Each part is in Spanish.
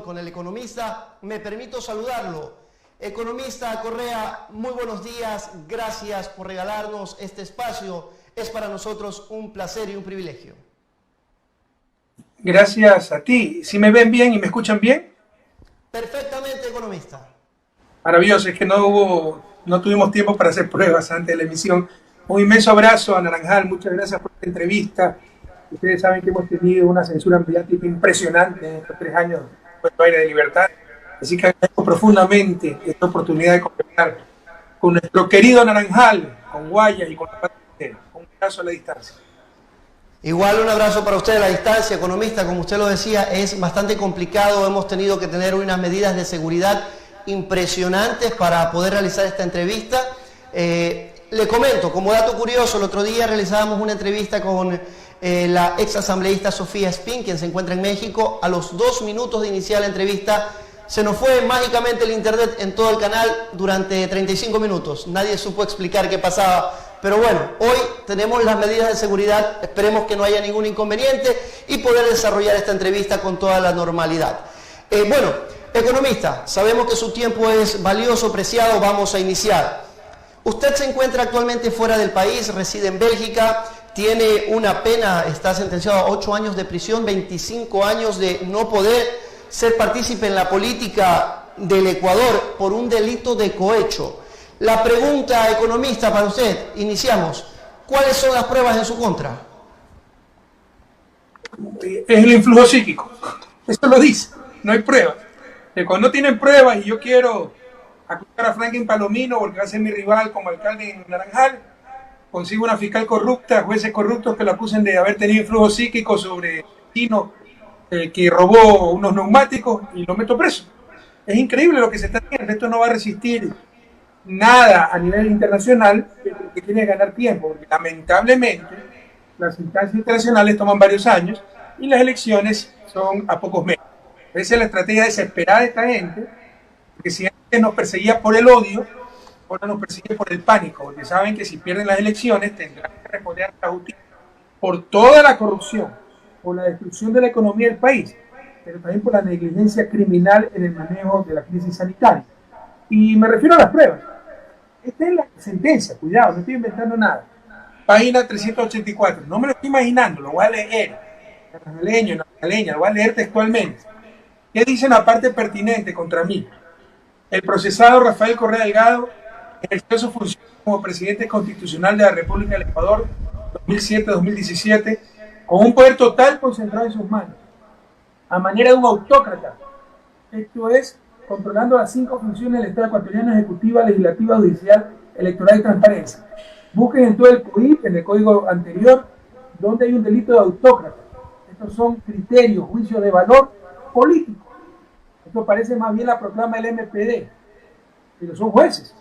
Con el economista, me permito saludarlo. Economista Correa, muy buenos días, gracias por regalarnos este espacio. Es para nosotros un placer y un privilegio. Gracias a ti. ¿Sí me ven bien y me escuchan bien? Perfectamente, economista. Maravilloso, es que no tuvimos tiempo para hacer pruebas antes de la emisión. Un inmenso abrazo a Naranjal, muchas gracias por esta entrevista. Ustedes saben que hemos tenido una censura mediática impresionante en estos 3 años de aire de libertad. Así que agradezco profundamente esta oportunidad de conversar con nuestro querido Naranjal, con Guayas y con la patria entera. Un abrazo a la distancia. Igual un abrazo para usted a la distancia, economista. Como usted lo decía, es bastante complicado. Hemos tenido que tener unas medidas de seguridad impresionantes para poder realizar esta entrevista. Le comento, como dato curioso, el otro día realizábamos una entrevista con la ex asambleísta Sofía Espín, quien se encuentra en México. A los 2 minutos de iniciar la entrevista se nos fue mágicamente el internet en todo el canal durante 35 minutos. Nadie supo explicar qué pasaba. Pero bueno, hoy tenemos las medidas de seguridad, esperemos que no haya ningún inconveniente y poder desarrollar esta entrevista con toda la normalidad. Bueno, economista, sabemos que su tiempo es valioso, preciado, vamos a iniciar. Usted se encuentra actualmente fuera del país, reside en Bélgica, tiene una pena, está sentenciado a 8 años de prisión, 25 años de no poder ser partícipe en la política del Ecuador por un delito de cohecho. La pregunta, economista, para usted, iniciamos. ¿Cuáles son las pruebas en su contra? Es el influjo psíquico. Eso lo dice. No hay pruebas. Cuando no tienen pruebas y yo quiero acusar a Franklin Palomino porque va a ser mi rival como alcalde en Naranjal, consigo una fiscal corrupta, jueces corruptos que lo acusen de haber tenido influjo psíquico sobre el vecino que robó unos neumáticos y lo meto preso. Es increíble lo que se está haciendo. Esto no va a resistir nada a nivel internacional, pero lo que tiene es ganar tiempo, porque lamentablemente las instancias internacionales toman varios años y las elecciones son a pocos meses. Esa es la estrategia desesperada de esta gente, porque si antes nos perseguía por el odio, ahora nos persigue por el pánico, porque saben que si pierden las elecciones tendrán que responder a la justicia por toda la corrupción, por la destrucción de la economía del país, pero también por la negligencia criminal en el manejo de la crisis sanitaria. Y me refiero a las pruebas. Esta es la sentencia, cuidado, no estoy inventando nada. Página 384, no me lo estoy imaginando, lo voy a leer. Naranjaleño, lo voy a leer textualmente. ¿Qué dice la parte pertinente contra mí? El procesado Rafael Correa Delgado ejerció su función como presidente constitucional de la República del Ecuador 2007-2017 con un poder total concentrado en sus manos, a manera de un autócrata. Esto es, controlando las 5 funciones del Estado ecuatoriano: ejecutiva, legislativa, judicial, electoral y transparencia. Busquen en todo el COIP, en el código anterior, donde hay un delito de autócrata. Estos son criterios, juicios de valor político. Esto parece más bien la proclama del MPD, pero son jueces.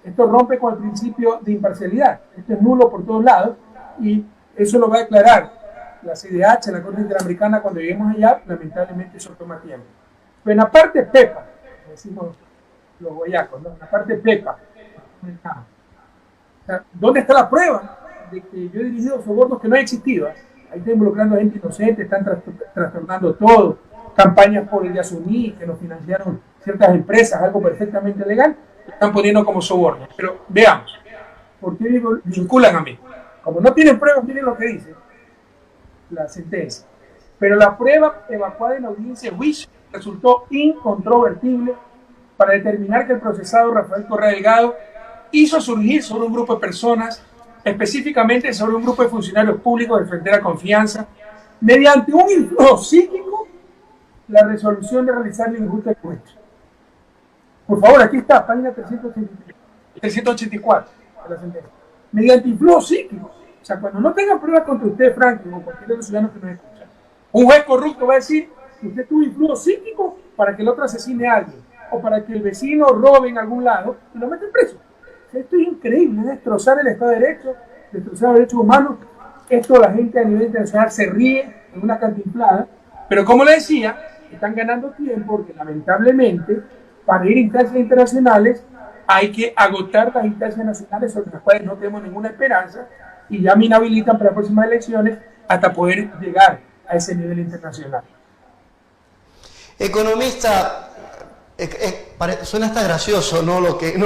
Esto rompe con el principio de imparcialidad. Esto es nulo por todos lados y eso lo va a declarar la CIDH, la Corte Interamericana, cuando lleguemos allá. Lamentablemente eso toma tiempo. Pero en la parte PEPA, decimos los guayacos, ¿no? En la parte PEPA, o sea, ¿dónde está la prueba de que yo he dirigido sobornos que no han existido? Ahí están involucrando a gente inocente, están trastornando todo, campañas por el Yasuní, que nos financiaron ciertas empresas, algo perfectamente legal, lo están poniendo como soborno. Pero veamos, ¿por qué vinculan a mí? Como no tienen pruebas, miren lo que dice la sentencia. Pero la prueba evacuada en la audiencia de juicio resultó incontrovertible para determinar que el procesado Rafael Correa Delgado hizo surgir sobre un grupo de personas, específicamente sobre un grupo de funcionarios públicos de Frontera Confianza, mediante un influjo psíquico, la resolución de realizar la injusta cohecho. Por favor, aquí está, página 384 de la sentencia. Mediante influjo psíquico. O sea, cuando no tengan pruebas contra usted, Franklin, o cualquier de los ciudadanos que nos escuchan, un juez corrupto va a decir que usted tuvo influjo psíquico para que el otro asesine a alguien, o para que el vecino robe en algún lado y lo meten preso. Esto es increíble, es destrozar el Estado de Derecho, destrozar los derechos humanos. Esto la gente a nivel internacional se ríe en una cantinflada, pero como le decía, están ganando tiempo porque lamentablemente para ir a instancias internacionales hay que agotar las instancias nacionales sobre las cuales no tenemos ninguna esperanza y ya me inhabilitan para las próximas elecciones hasta poder llegar a ese nivel internacional. Economista, suena hasta gracioso, ¿no? Usted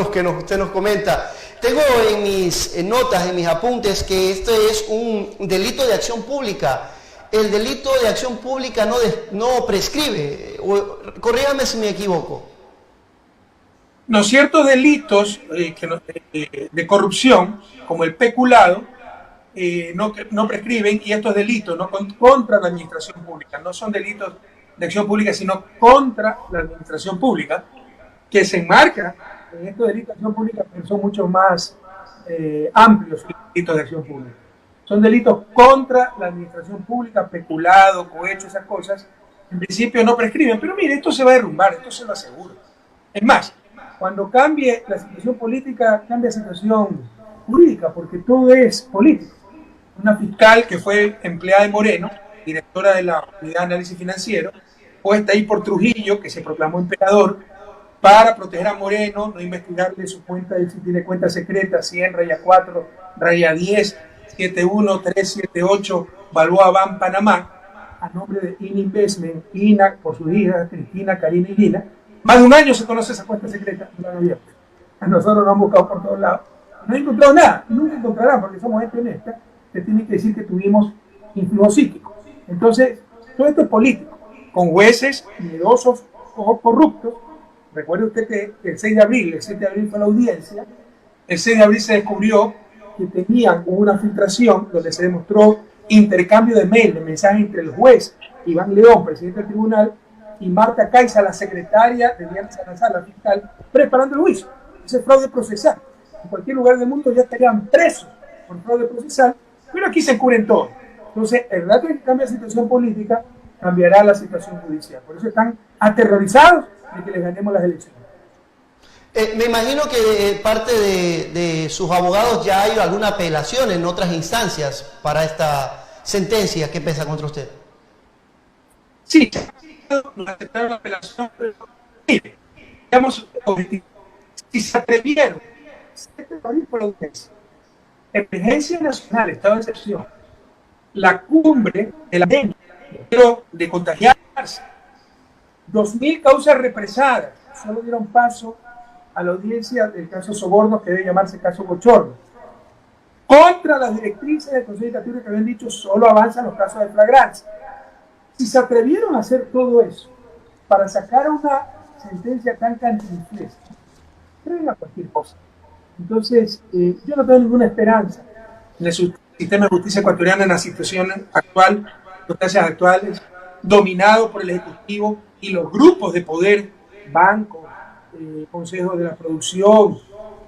nos comenta. Tengo en mis notas, en mis apuntes, que esto es un delito de acción pública. El delito de acción pública no prescribe. Corrígame si me equivoco. No, ciertos delitos de corrupción, como el peculado, no prescriben, y estos delitos no contra la administración pública, no son delitos de acción pública, sino contra la administración pública, que se enmarca en estos delitos de acción pública, pero son mucho más amplios que los delitos de acción pública. Son delitos contra la administración pública, peculado, cohecho, esas cosas, en principio no prescriben, pero mire, esto se va a derrumbar, esto se lo aseguro. Es más, cuando cambie la situación política, cambia la situación jurídica, porque todo es político. Una fiscal que fue empleada de Moreno, directora de la Unidad de Análisis Financiero, puesta ahí por Trujillo, que se proclamó emperador, para proteger a Moreno, no investigarle su cuenta, si tiene cuenta secreta, 100, raya 4, raya 10, 71378, Balboa Ban, Panamá, a nombre de INA Investment, INA, por sus hijas, Cristina, Karina y Lina. Más de un año se conoce esa cuenta secreta, no la han abierto. A nosotros nos han buscado por todos lados. No han encontrado nada, nunca encontrarán, porque somos gente honesta, que tiene que decir que tuvimos influjo psíquico. Entonces, todo esto es político, con jueces miedosos o corruptos. Recuerde usted que el 6 de abril fue la audiencia, el 6 de abril se descubrió que tenían una filtración donde se demostró intercambio de mail, de mensajes entre el juez Iván León, presidente del tribunal, y Marta Caiza, la secretaria de Diana Salazar, la fiscal, preparando el juicio. Ese es fraude procesal. En cualquier lugar del mundo ya estarían presos por fraude procesal, pero aquí se encubren todo. Entonces, el rato que cambia la situación política, cambiará la situación judicial. Por eso están aterrorizados de que les ganemos las elecciones. Me imagino que parte de sus abogados ya hay alguna apelación en otras instancias para esta sentencia que pesa contra usted. Sí, nos aceptaron la apelación, pero mire, digamos, si se atrevieron, por la audiencia, emergencia nacional, estado de excepción, la cumbre de la pandemia, pero de contagiarse, 2.000 causas represadas, solo dieron paso a la audiencia del caso Soborno, que debe llamarse caso Bochorno. Contra las directrices del Consejo de Judicatura que habían dicho solo avanzan los casos de flagrancia. Si se atrevieron a hacer todo eso para sacar una sentencia tan cantinflesca, creen a cualquier cosa. Entonces, yo no tengo ninguna esperanza en el sistema de justicia ecuatoriana en la situación actual, circunstancias actuales, dominado por el Ejecutivo y los grupos de poder, bancos, consejos de la producción,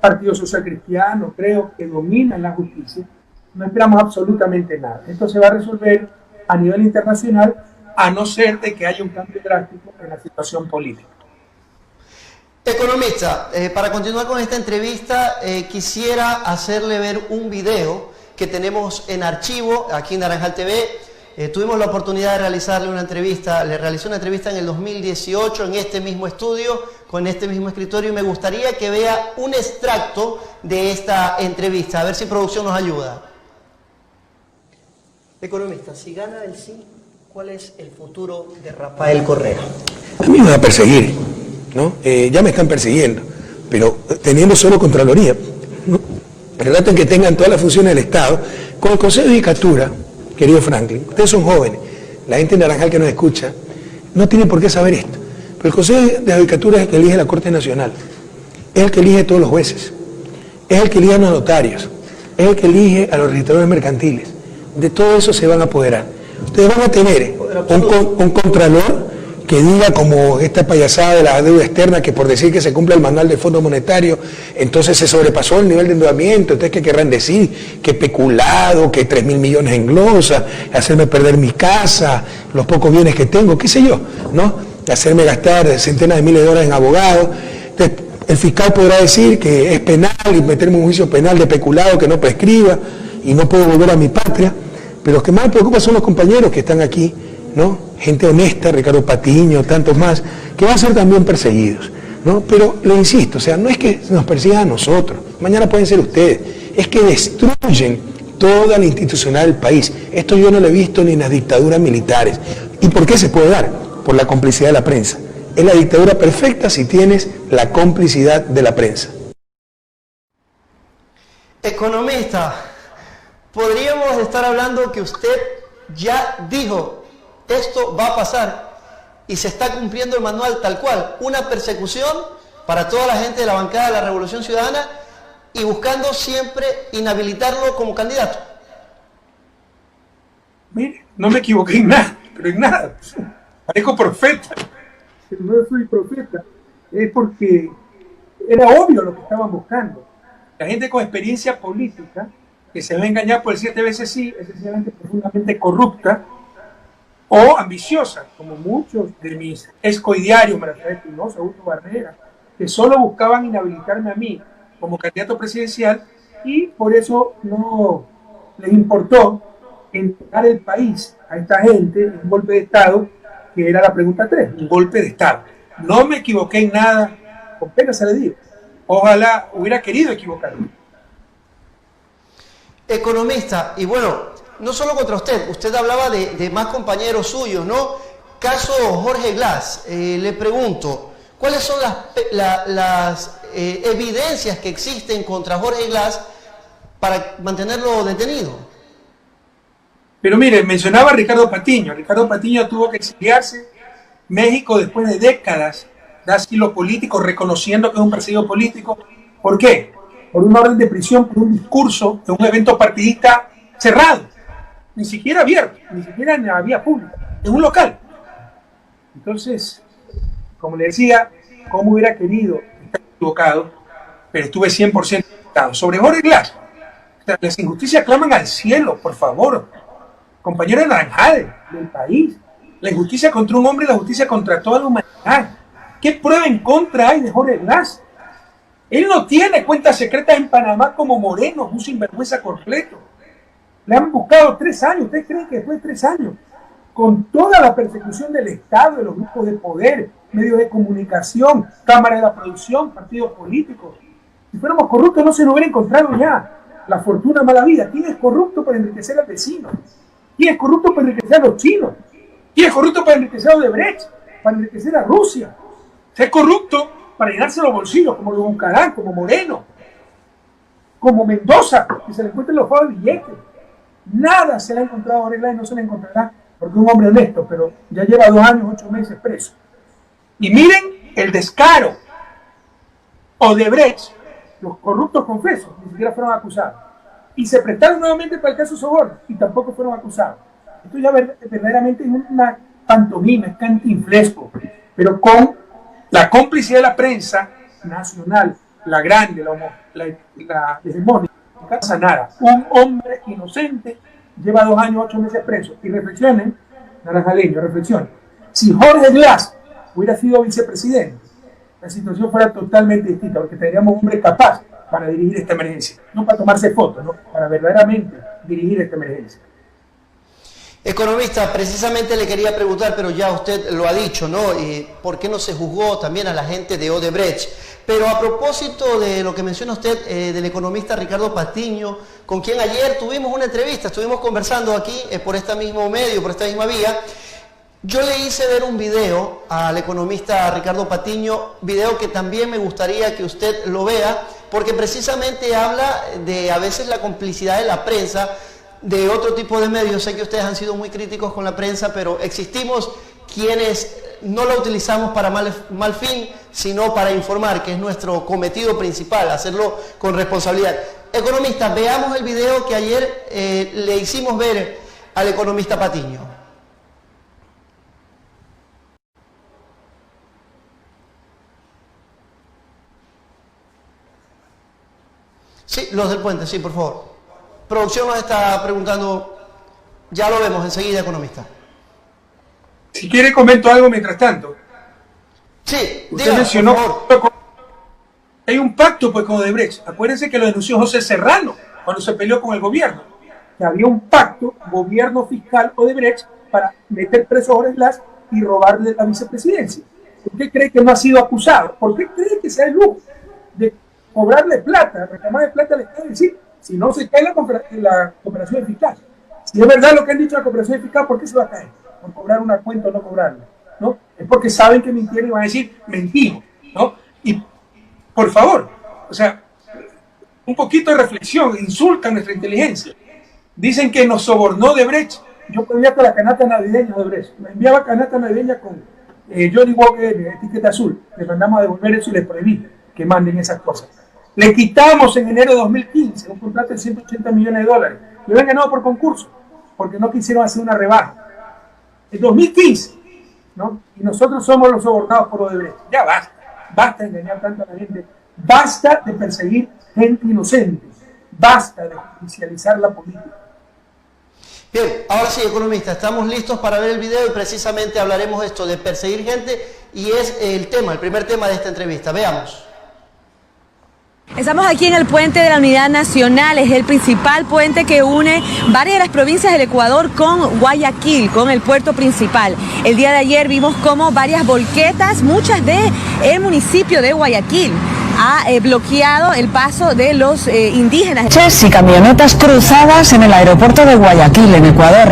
Partido Social Cristiano, creo que dominan la justicia. No esperamos absolutamente nada. Esto se va a resolver a nivel internacional, a no ser de que haya un cambio drástico en la situación política. Economista, para continuar con esta entrevista, quisiera hacerle ver un video que tenemos en archivo aquí en Naranjal TV. Tuvimos la oportunidad de realizarle una entrevista, le realicé una entrevista en el 2018 en este mismo estudio, con este mismo escritorio, y me gustaría que vea un extracto de esta entrevista, a ver si producción nos ayuda. Economista, si gana el sí, ¿cuál es el futuro de Rafael Correa? A mí me va a perseguir, ¿no? Ya me están persiguiendo, pero teniendo solo Contraloría, ¿no? El rato en que tengan todas las funciones del Estado, con el Consejo de Judicatura, querido Franklin, ustedes son jóvenes, la gente de Naranjal que nos escucha, no tiene por qué saber esto, pero el Consejo de Judicatura es el que elige la Corte Nacional, es el que elige a todos los jueces, es el que elige a los notarios, es el que elige a los registradores mercantiles. De todo eso se van a apoderar. Ustedes van a tener un contralor que diga, como esta payasada de la deuda externa, que por decir que se cumple el manual del Fondo Monetario, entonces se sobrepasó el nivel de endeudamiento. Entonces, ¿qué querrán decir? Que peculado, que 3.000 millones en glosa, hacerme perder mi casa, los pocos bienes que tengo, qué sé yo, ¿no? Hacerme gastar centenas de miles de dólares en abogados. Entonces, el fiscal podrá decir que es penal y meterme en un juicio penal de peculado que no prescriba y no puedo volver a mi patria. Pero los que más me preocupan son los compañeros que están aquí, ¿no? Gente honesta, Ricardo Patiño, tantos más, que van a ser también perseguidos, ¿no? Pero le insisto, o sea, no es que nos persigan a nosotros, mañana pueden ser ustedes, es que destruyen toda la institucionalidad del país. Esto yo no lo he visto ni en las dictaduras militares. ¿Y por qué se puede dar? por la complicidad de la prensa. Es la dictadura perfecta si tienes la complicidad de la prensa. Economista, podríamos estar hablando que usted ya dijo, esto va a pasar y se está cumpliendo el manual tal cual, una persecución para toda la gente de la bancada de la Revolución Ciudadana y buscando siempre inhabilitarlo como candidato. Mire, no me equivoqué en nada, pero en nada. Parezco profeta. Pero no soy profeta. Es porque era obvio lo que estaban buscando. La gente con experiencia política, que se ve engañada por el 7 veces sí, es sencillamente profundamente corrupta o ambiciosa, como muchos de mis excoidiarios, María Espinosa, Augusto Barrera, que solo buscaban inhabilitarme a mí como candidato presidencial y por eso no les importó entregar el país a esta gente en un golpe de Estado, que era la pregunta 3, un golpe de Estado. No me equivoqué en nada, con pena se le digo. Ojalá hubiera querido equivocarme. Economista, y bueno, no solo contra usted hablaba de más compañeros suyos, ¿no? Caso Jorge Glass, le pregunto, ¿cuáles son las evidencias que existen contra Jorge Glass para mantenerlo detenido? Pero mire, mencionaba a Ricardo Patiño. Ricardo Patiño tuvo que exiliarse México después de décadas de asilo político, reconociendo que es un perseguido político. ¿Por qué? Por una orden de prisión, por un discurso de un evento partidista cerrado, ni siquiera abierto, ni siquiera en la vía pública, en un local. Entonces, como le decía, cómo hubiera querido estar equivocado, pero estuve 100% equivocado. Sobre Jorge Glass, las injusticias claman al cielo, por favor. Compañero de Naranjal, del país. La injusticia contra un hombre y la justicia contra toda la humanidad. ¿Qué prueba en contra hay de Jorge Glass? Él no tiene cuentas secretas en Panamá como Moreno, un sinvergüenza completo. Le han buscado 3 años. ¿Ustedes creen que después de 3 años, con toda la persecución del Estado, de los grupos de poder, medios de comunicación, cámaras de la producción, partidos políticos, si fuéramos corruptos no se nos hubiera encontrado ya la fortuna mala vida? ¿Quién es corrupto para enriquecer al vecino? ¿Quién es corrupto para enriquecer a los chinos? ¿Quién es corrupto para enriquecer a Odebrecht? Para enriquecer a Rusia. ¿Se es corrupto para llenarse los bolsillos, como los Bucarán, como Moreno, como Mendoza, que se le encuentran los pagos de billetes? Nada se le ha encontrado a Jorge Glass y no se le encontrará, porque es un hombre honesto, pero ya lleva 2 años, 8 meses preso. Y miren el descaro. Odebrecht, los corruptos confesos, ni siquiera fueron acusados. Y se prestaron nuevamente para el caso Soborno y tampoco fueron acusados. Esto ya verdaderamente es una pantomima, es cantinflesco, pero con la complicidad de la prensa nacional, la grande, la hegemónica, no pasa nada. Un hombre inocente lleva 2 años, 8 meses preso. Y reflexionen, naranjaleños, reflexionen. Si Jorge Glass hubiera sido vicepresidente, la situación fuera totalmente distinta, porque tendríamos un hombre capaz para dirigir esta emergencia. No para tomarse fotos, ¿no? Para verdaderamente dirigir esta emergencia. Economista, precisamente le quería preguntar, pero ya usted lo ha dicho, ¿no? ¿Por qué no se juzgó también a la gente de Odebrecht? Pero a propósito de lo que menciona usted del economista Ricardo Patiño, con quien ayer tuvimos una entrevista, estuvimos conversando aquí por este mismo medio, por esta misma vía. Yo le hice ver un video al economista Ricardo Patiño, video que también me gustaría que usted lo vea, porque precisamente habla de a veces la complicidad de la prensa, de otro tipo de medios. Sé que ustedes han sido muy críticos con la prensa, pero existimos quienes no la utilizamos para mal fin, sino para informar, que es nuestro cometido principal, hacerlo con responsabilidad. Economista, veamos el video que ayer le hicimos ver al economista Patiño. Sí, los del puente, sí, por favor. Producción nos está preguntando, ya lo vemos enseguida, economista. Si quiere comento algo mientras tanto. Sí, usted mencionó hay un pacto pues con Odebrecht. Acuérdense que lo denunció José Serrano cuando se peleó con el gobierno. Que había un pacto, gobierno fiscal Odebrecht, para meter preso a Jorge Glass y robarle la vicepresidencia. ¿Por qué cree que no ha sido acusado? ¿Por qué cree que se da el lujo de cobrarle plata, reclamarle plata al Estado? Es decir, si no se cae la cooperación eficaz. Si es verdad lo que han dicho la cooperación eficaz, ¿por qué se va a caer? ¿Por cobrar una cuenta o no cobrarla? ¿no? Es porque saben que mintieron y van a decir, mentimos, ¿no? Y por favor, o sea, un poquito de reflexión, insultan nuestra inteligencia. Dicen que nos sobornó Odebrecht. Yo pedía hasta la canasta navideña de Odebrecht. Me enviaba canasta navideña con Johnny Walker de etiqueta azul. Les mandamos a devolver eso y les prohibí que manden esas cosas. Le quitamos en enero de 2015 un contrato de 180 millones de dólares. Lo habían ganado por concurso, porque no quisieron hacer una rebaja. En 2015, ¿no? Y nosotros somos los sobornados por Odebrecht. Ya basta. Basta de engañar tanto a la gente. Basta de perseguir gente inocente. Basta de judicializar la política. Bien, ahora sí, economista, estamos listos para ver el video y precisamente hablaremos de esto, de perseguir gente, y es el tema, el primer tema de esta entrevista. Veamos. Estamos aquí en el puente de la Unidad Nacional, es el principal puente que une varias de las provincias del Ecuador con Guayaquil, con el puerto principal. El día de ayer vimos cómo varias volquetas, muchas del municipio de Guayaquil, ha bloqueado el paso de los indígenas. Coches y camionetas cruzadas en el aeropuerto de Guayaquil, en Ecuador.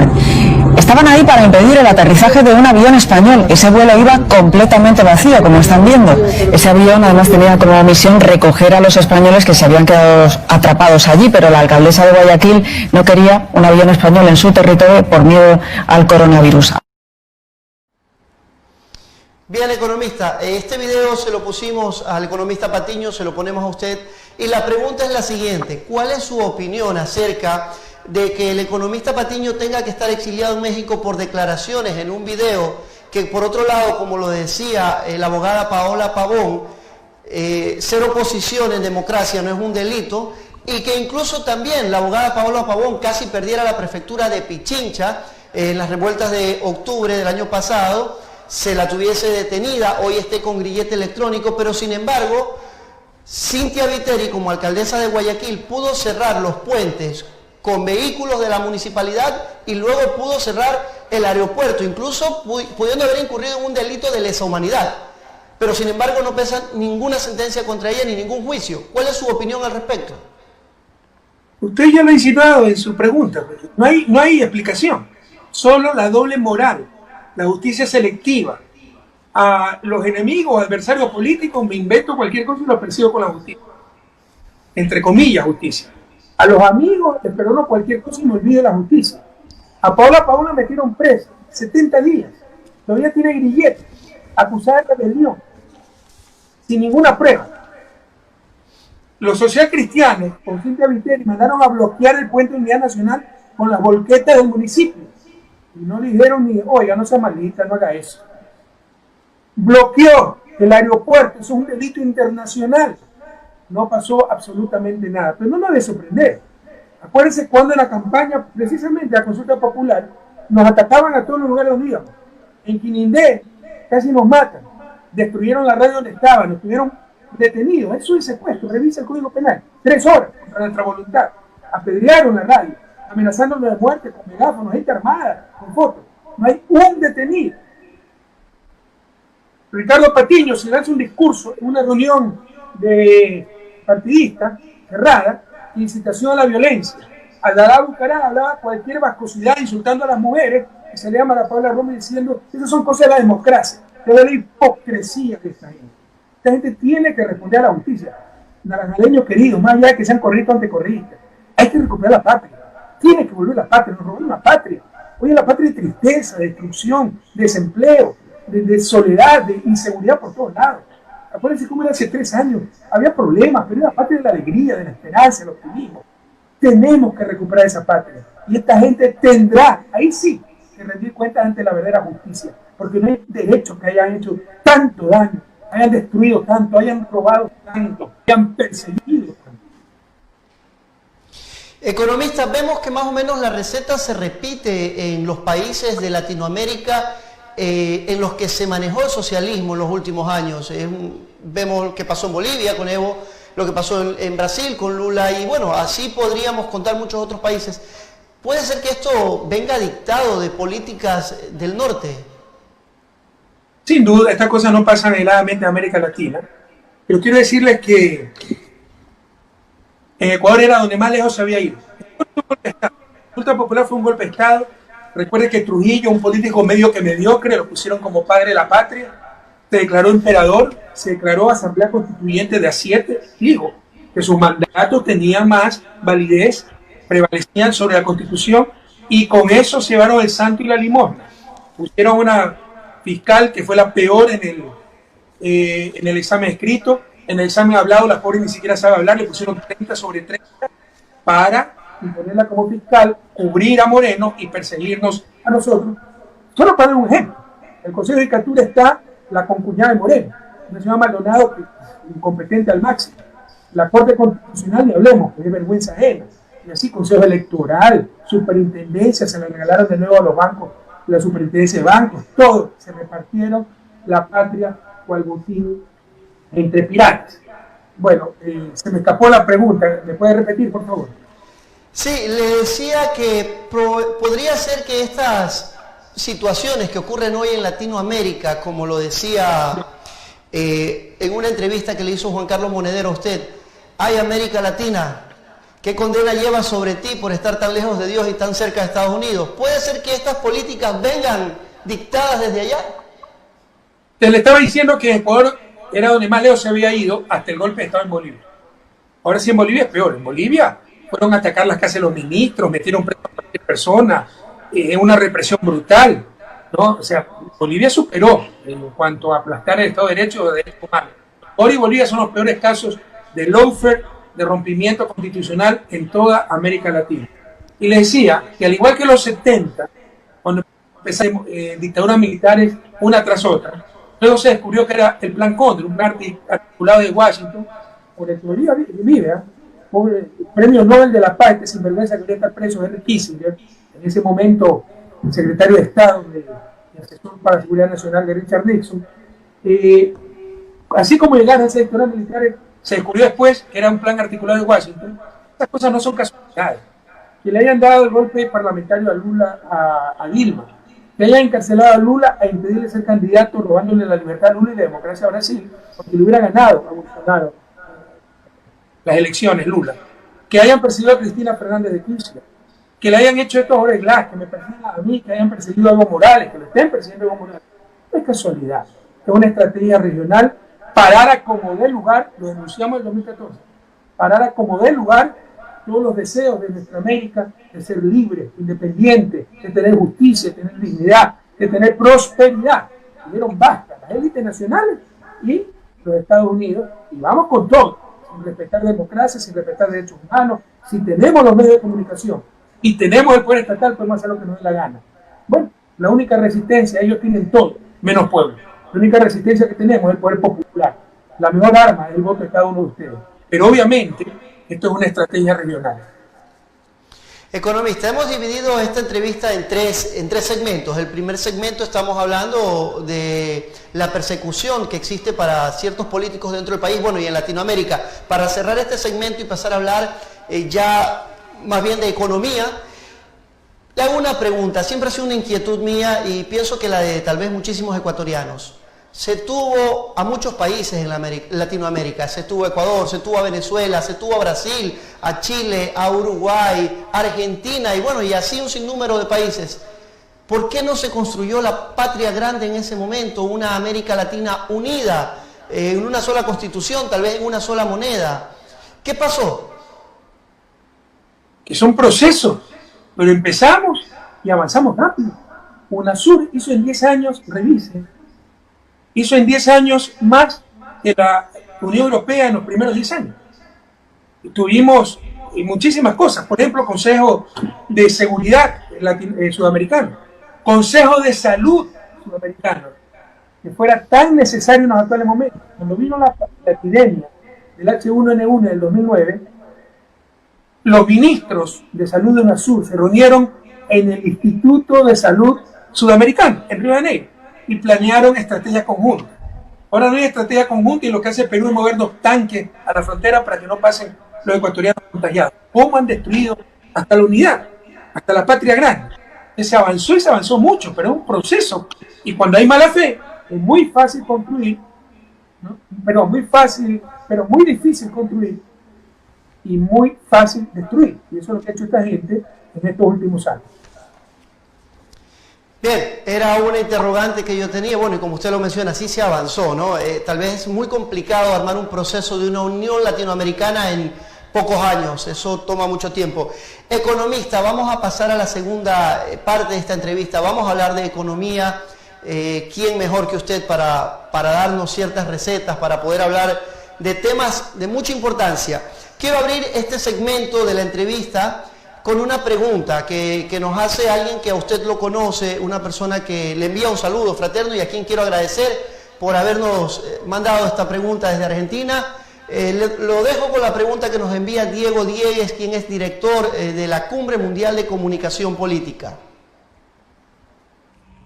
Estaban ahí para impedir el aterrizaje de un avión español. Ese vuelo iba completamente vacío, como están viendo. Ese avión además tenía como misión recoger a los españoles que se habían quedado atrapados allí, pero la alcaldesa de Guayaquil no quería un avión español en su territorio por miedo al coronavirus. Bien, economista, este video se lo pusimos al economista Patiño, se lo ponemos a usted, y la pregunta es la siguiente: ¿cuál es su opinión acerca de que el economista Patiño tenga que estar exiliado en México por declaraciones en un video que, por otro lado, como lo decía la abogada Paola Pavón, ser oposición en democracia no es un delito, y que incluso también la abogada Paola Pavón casi perdiera la prefectura de Pichincha en las revueltas de octubre del año pasado, se la tuviese detenida, hoy esté con grillete electrónico, pero sin embargo, Cynthia Viteri, como alcaldesa de Guayaquil, pudo cerrar los puentes con vehículos de la municipalidad y luego pudo cerrar el aeropuerto, incluso pudiendo haber incurrido en un delito de lesa humanidad. Pero sin embargo no pesa ninguna sentencia contra ella ni ningún juicio. ¿Cuál es su opinión al respecto? Usted ya lo ha insinuado en su pregunta. No hay explicación. Solo la doble moral, la justicia selectiva. A los enemigos, adversarios políticos, me invento cualquier cosa y lo persigo con la justicia. Entre comillas, justicia. A los amigos les perdono cualquier cosa y me olvido de la justicia. A Paola Pavón la metieron presa 70 días. Todavía tiene grillete, acusada de rebelión, sin ninguna prueba. Los socialcristianos, con Cynthia Viteri, mandaron a bloquear el puente de Unidad Nacional con las volquetas del municipio. Y no le dijeron ni, oiga, no sea maldita, no haga eso. Bloqueó el aeropuerto, eso es un delito internacional. No pasó absolutamente nada, pero no nos debe sorprender. Acuérdense cuando en la campaña, precisamente la consulta popular, nos atacaban a todos los lugares donde íbamos. En Quinindé casi nos matan, destruyeron la radio donde estaban, nos tuvieron detenidos. Eso es secuestro, revisa el Código Penal. 3 horas contra nuestra voluntad. Apedrearon la radio, amenazándonos de muerte con megáfonos, gente armada, con fotos. No hay un detenido. Ricardo Patiño se lanza un discurso en una reunión de partidista cerrada, incitación a la violencia. Aldalá Bucará hablaba cualquier vascosidad insultando a las mujeres y se le llama a la Paula Roma diciendo esas son cosas de la democracia, de la hipocresía de esta gente. Esta gente tiene que responder a la justicia. Naranjaleños queridos, más allá de que sean corristas o anticorristas, hay que recuperar la patria. Tiene que volver la patria, nos robaron la patria. Hoy es la patria de tristeza, de destrucción, de desempleo, de soledad, de inseguridad por todos lados. Acuérdense cómo era hace 3 años. Había problemas, pero era patria de la alegría, de la esperanza, del optimismo. Tenemos que recuperar esa patria. Y esta gente tendrá, ahí sí, que rendir cuentas ante la verdadera justicia. Porque no hay derecho que hayan hecho tanto daño, hayan destruido tanto, hayan robado tanto, hayan perseguido tanto. Economistas, vemos que más o menos la receta se repite en los países de Latinoamérica en los que se manejó el socialismo en los últimos años. Vemos lo que pasó en Bolivia con Evo, lo que pasó en Brasil con Lula, y bueno, así podríamos contar muchos otros países. ¿Puede ser que esto venga dictado de políticas del norte? Sin duda, estas cosas no pasan airadamente en América Latina, pero quiero decirles que en Ecuador era donde más lejos se había ido. La consulta popular fue un golpe de Estado, Recuerde que Trujillo, un político medio que mediocre, lo pusieron como padre de la patria, se declaró emperador, se declaró asamblea constituyente de A7, dijo que sus mandatos tenían más validez, prevalecían sobre la Constitución, y con eso se llevaron el santo y la limosna. Pusieron una fiscal que fue la peor en el examen escrito, en el examen hablado la pobre ni siquiera sabe hablar, le pusieron 30 sobre 30 para imponerla como fiscal, cubrir a Moreno y perseguirnos a nosotros. Solo para dar un ejemplo, el Consejo de Judicatura está la concuñada de Moreno, una señora Maldonado, que es incompetente al máximo. La Corte Constitucional, ni hablemos, que es vergüenza ajena. Y así, Consejo Electoral, Superintendencia, se le regalaron de nuevo a los bancos, la Superintendencia de Bancos, todos se repartieron la patria cual botín entre piratas. Bueno, se me escapó la pregunta, ¿me puede repetir, por favor? Sí, le decía que podría ser que estas situaciones que ocurren hoy en Latinoamérica, como lo decía en una entrevista que le hizo Juan Carlos Monedero a usted, hay América Latina, ¿qué condena lleva sobre ti por estar tan lejos de Dios y tan cerca de Estados Unidos? ¿Puede ser que estas políticas vengan dictadas desde allá? Le estaba diciendo que Ecuador era donde más lejos se había ido hasta el golpe de Estado en Bolivia. Ahora sí, en Bolivia es peor. En Bolivia fueron a atacar las casas de los ministros, metieron preso a cualquier persona, una represión brutal, ¿no? O sea, Bolivia superó en cuanto a aplastar el Estado de Derecho o de derechos humanos. Ahora y Bolivia son los peores casos de lawfare, de rompimiento constitucional en toda América Latina. Y le decía que al igual que los 70, cuando empezaron dictaduras militares una tras otra, luego se descubrió que era el Plan Cóndor, un plan articulado de Washington, por el que vive, por el Premio Nobel de la Paz, este sinvergüenza que quería estar preso, Henry Kissinger, en ese momento el secretario de Estado y asesor para la seguridad nacional de Richard Nixon. Así como llegaron a esas dictaduras militares, se descubrió después que era un plan articulado de Washington. Estas cosas no son casualidades. Que le hayan dado el golpe parlamentario a Lula, a Dilma, que hayan encarcelado a Lula a impedirle ser candidato, robándole la libertad a Lula y la democracia a Brasil, porque le hubiera ganado a Bolsonaro las elecciones, Lula. Que hayan perseguido a Cristina Fernández de Kirchner, que le hayan hecho esto a Jorge Glass, que me persigan a mí, que hayan perseguido a Evo Morales, que lo estén persiguiendo a Evo Morales. No es casualidad, es una estrategia regional. Parar a como dé lugar, lo denunciamos en el 2014, parar a como dé lugar todos los deseos de nuestra América de ser libre, independiente, de tener justicia, de tener dignidad, de tener prosperidad. Tuvieron basta las élites nacionales y los Estados Unidos, y vamos con todo, sin respetar democracia, sin respetar derechos humanos. Si tenemos los medios de comunicación y tenemos el poder estatal, podemos hacer lo que nos dé la gana. Bueno, la única resistencia, ellos tienen todo, menos pueblo. La única resistencia que tenemos es el poder popular. La mejor arma es el voto de cada uno de ustedes. Pero obviamente, esto es una estrategia regional. Economista, hemos dividido esta entrevista en tres segmentos. El primer segmento estamos hablando de la persecución que existe para ciertos políticos dentro del país, bueno, y en Latinoamérica. Para cerrar este segmento y pasar a hablar ya más bien de economía, le hago una pregunta. Siempre ha sido una inquietud mía y pienso que la de tal vez muchísimos ecuatorianos. Se tuvo a muchos países en Latinoamérica, se tuvo a Ecuador, se tuvo a Venezuela, se tuvo a Brasil, a Chile, a Uruguay, a Argentina y bueno, y así un sinnúmero de países. ¿Por qué no se construyó la patria grande en ese momento, una América Latina unida, en una sola constitución, tal vez en una sola moneda? ¿Qué pasó? Que son procesos, pero empezamos y avanzamos rápido. UNASUR hizo en 10 años, revise, hizo en 10 años más que la Unión Europea en los primeros 10 años. Tuvimos muchísimas cosas, por ejemplo, Consejo de Seguridad Sudamericano, Consejo de Salud Sudamericano, que fuera tan necesario en los actuales momentos. Cuando vino la epidemia del H1N1 en el 2009, los ministros de salud de UNASUR se reunieron en el Instituto de Salud Sudamericano, en Río de Janeiro, y planearon estrategias conjuntas. Ahora no hay estrategia conjunta y lo que hace Perú es mover 2 tanques a la frontera para que no pasen los ecuatorianos contagiados. ¿Cómo han destruido hasta la unidad, hasta la patria grande? Se avanzó y se avanzó mucho, pero es un proceso. Y cuando hay mala fe, es muy fácil construir, ¿no? Pero muy difícil construir y muy fácil destruir. Y eso es lo que ha hecho esta gente en estos últimos años. Bien, era una interrogante que yo tenía, bueno, y como usted lo menciona, así se avanzó, ¿no? Tal vez es muy complicado armar un proceso de una unión latinoamericana en pocos años, eso toma mucho tiempo. Economista, vamos a pasar a la segunda parte de esta entrevista, vamos a hablar de economía. ¿Quién mejor que usted para darnos ciertas recetas, para poder hablar de temas de mucha importancia? Quiero abrir este segmento de la entrevista con una pregunta que nos hace alguien que a usted lo conoce, una persona que le envía un saludo fraterno y a quien quiero agradecer por habernos mandado esta pregunta desde Argentina. Lo dejo con la pregunta que nos envía Diego Diegues, quien es director de la Cumbre Mundial de Comunicación Política.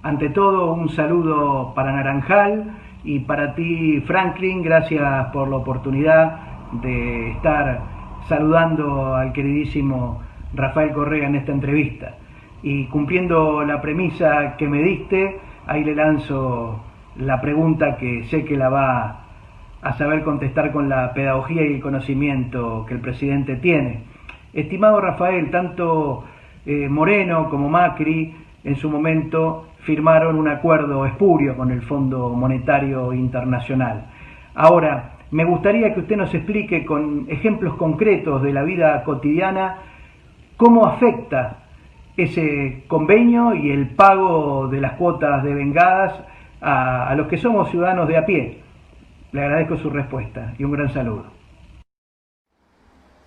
Ante todo, un saludo para Naranjal y para ti, Franklin. Gracias por la oportunidad de estar saludando al queridísimo Rafael Correa en esta entrevista. Y cumpliendo la premisa que me diste, ahí le lanzo la pregunta que sé que la va a saber contestar con la pedagogía y el conocimiento que el presidente tiene. Estimado Rafael, tanto Moreno como Macri en su momento firmaron un acuerdo espurio con el Fondo Monetario Internacional. Ahora, me gustaría que usted nos explique con ejemplos concretos de la vida cotidiana cómo afecta ese convenio y el pago de las cuotas devengadas a los que somos ciudadanos de a pie. Le agradezco su respuesta y un gran saludo.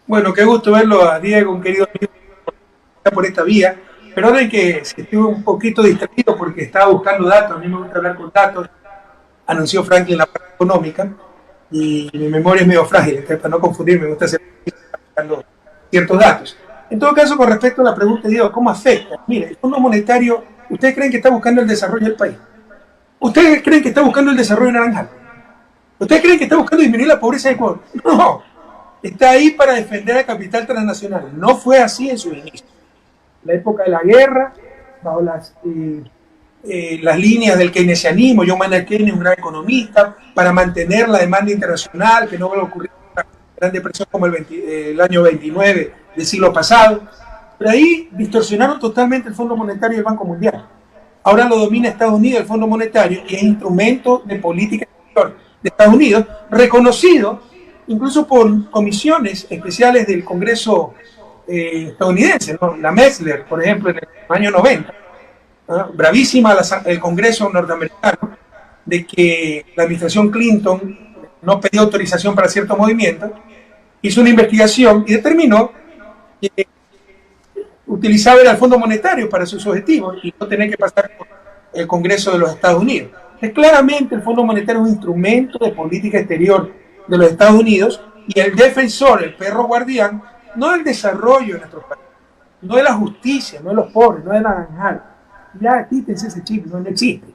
Bueno, qué gusto verlo a Diego, un querido amigo por esta vía. Perdonen que estuve un poquito distraído porque estaba buscando datos, a mí me gusta hablar con datos. Anunció Franklin la parte económica y mi memoria es medio frágil, entonces para no confundirme me gusta hacer buscando ciertos datos. En todo caso, con respecto a la pregunta, Diego, ¿cómo afecta? Mire, el Fondo Monetario, ¿ustedes creen que está buscando el desarrollo del país? ¿Ustedes creen que está buscando el desarrollo naranjal? ¿Ustedes creen que está buscando disminuir la pobreza de Ecuador? No, está ahí para defender al capital transnacional. No fue así en su inicio. La época de la guerra, bajo las líneas del keynesianismo, John Maynard Keynes, un gran economista, para mantener la demanda internacional, que no vuelva a ocurrir una gran depresión como el año 29 del siglo pasado. Pero ahí distorsionaron totalmente el Fondo Monetario y el Banco Mundial. Ahora lo domina Estados Unidos, el Fondo Monetario, y es instrumento de política exterior de Estados Unidos, reconocido incluso por comisiones especiales del Congreso estadounidense, ¿no? La Metzler, por ejemplo, en el año 90, ¿no? Bravísima el Congreso norteamericano de que la administración Clinton no pedía autorización para ciertos movimientos, hizo una investigación y determinó que utilizaba el Fondo Monetario para sus objetivos y no tener que pasar por el Congreso de los Estados Unidos. Claramente el Fondo Monetario es un instrumento de política exterior de los Estados Unidos y el defensor, el perro guardián, no del desarrollo de nuestro país, no de la justicia, no de los pobres, no de Naranjal. Ya quítense ese chip, no existe.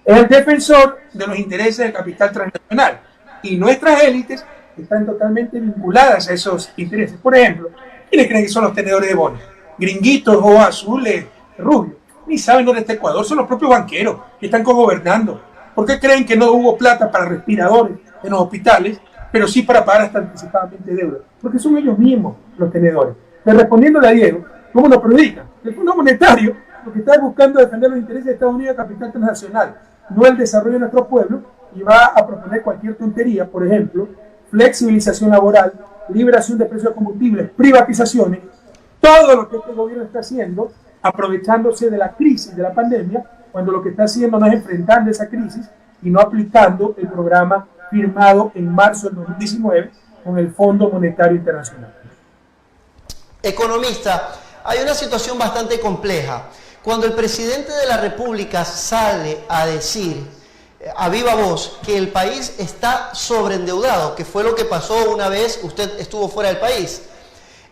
Es el defensor de los intereses del capital transnacional y nuestras élites están totalmente vinculadas a esos intereses. Por ejemplo, ¿quiénes creen que son los tenedores de bonos? Gringuitos o azules, rubios. Ni saben dónde está Ecuador, son los propios banqueros que están cogobernando. ¿Por qué creen que no hubo plata para respiradores en los hospitales, pero sí para pagar hasta anticipadamente deuda? Porque son ellos mismos los tenedores. Pero respondiéndole a Diego, ¿cómo lo predican? El Fondo Monetario lo que está buscando es defender los intereses de Estados Unidos y capital transnacional, no el desarrollo de nuestro pueblo, y va a proponer cualquier tontería, por ejemplo, flexibilización laboral, liberación de precios de combustibles, privatizaciones, todo lo que este gobierno está haciendo, aprovechándose de la crisis, de la pandemia, cuando lo que está haciendo no es enfrentando esa crisis y no aplicando el programa firmado en marzo del 2019 con el Fondo Monetario Internacional. Economista, hay una situación bastante compleja. Cuando el presidente de la República sale a decir a viva voz que el país está sobreendeudado, que fue lo que pasó una vez usted estuvo fuera del país,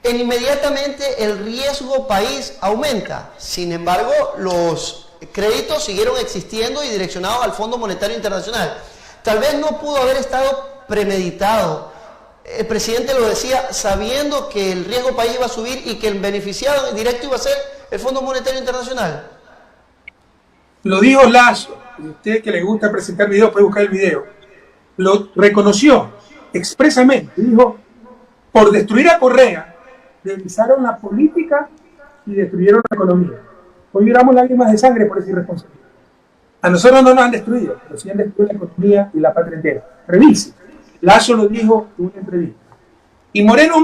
inmediatamente el riesgo país aumenta. Sin embargo, los créditos siguieron existiendo y direccionados al Fondo Monetario Internacional. Tal vez no pudo haber estado premeditado. El presidente lo decía sabiendo que el riesgo país iba a subir y que el beneficiado directo iba a ser el Fondo Monetario Internacional. Lo dijo Lazo, y usted que le gusta presentar videos puede buscar el video. Lo reconoció expresamente. Dijo, por destruir a Correa, revisaron la política y destruyeron la economía. Hoy lloramos lágrimas de sangre por esa irresponsabilidad. A nosotros no nos han destruido, pero sí han destruido la economía y la patria entera. Revise. Lazo lo dijo en una entrevista. Y Moreno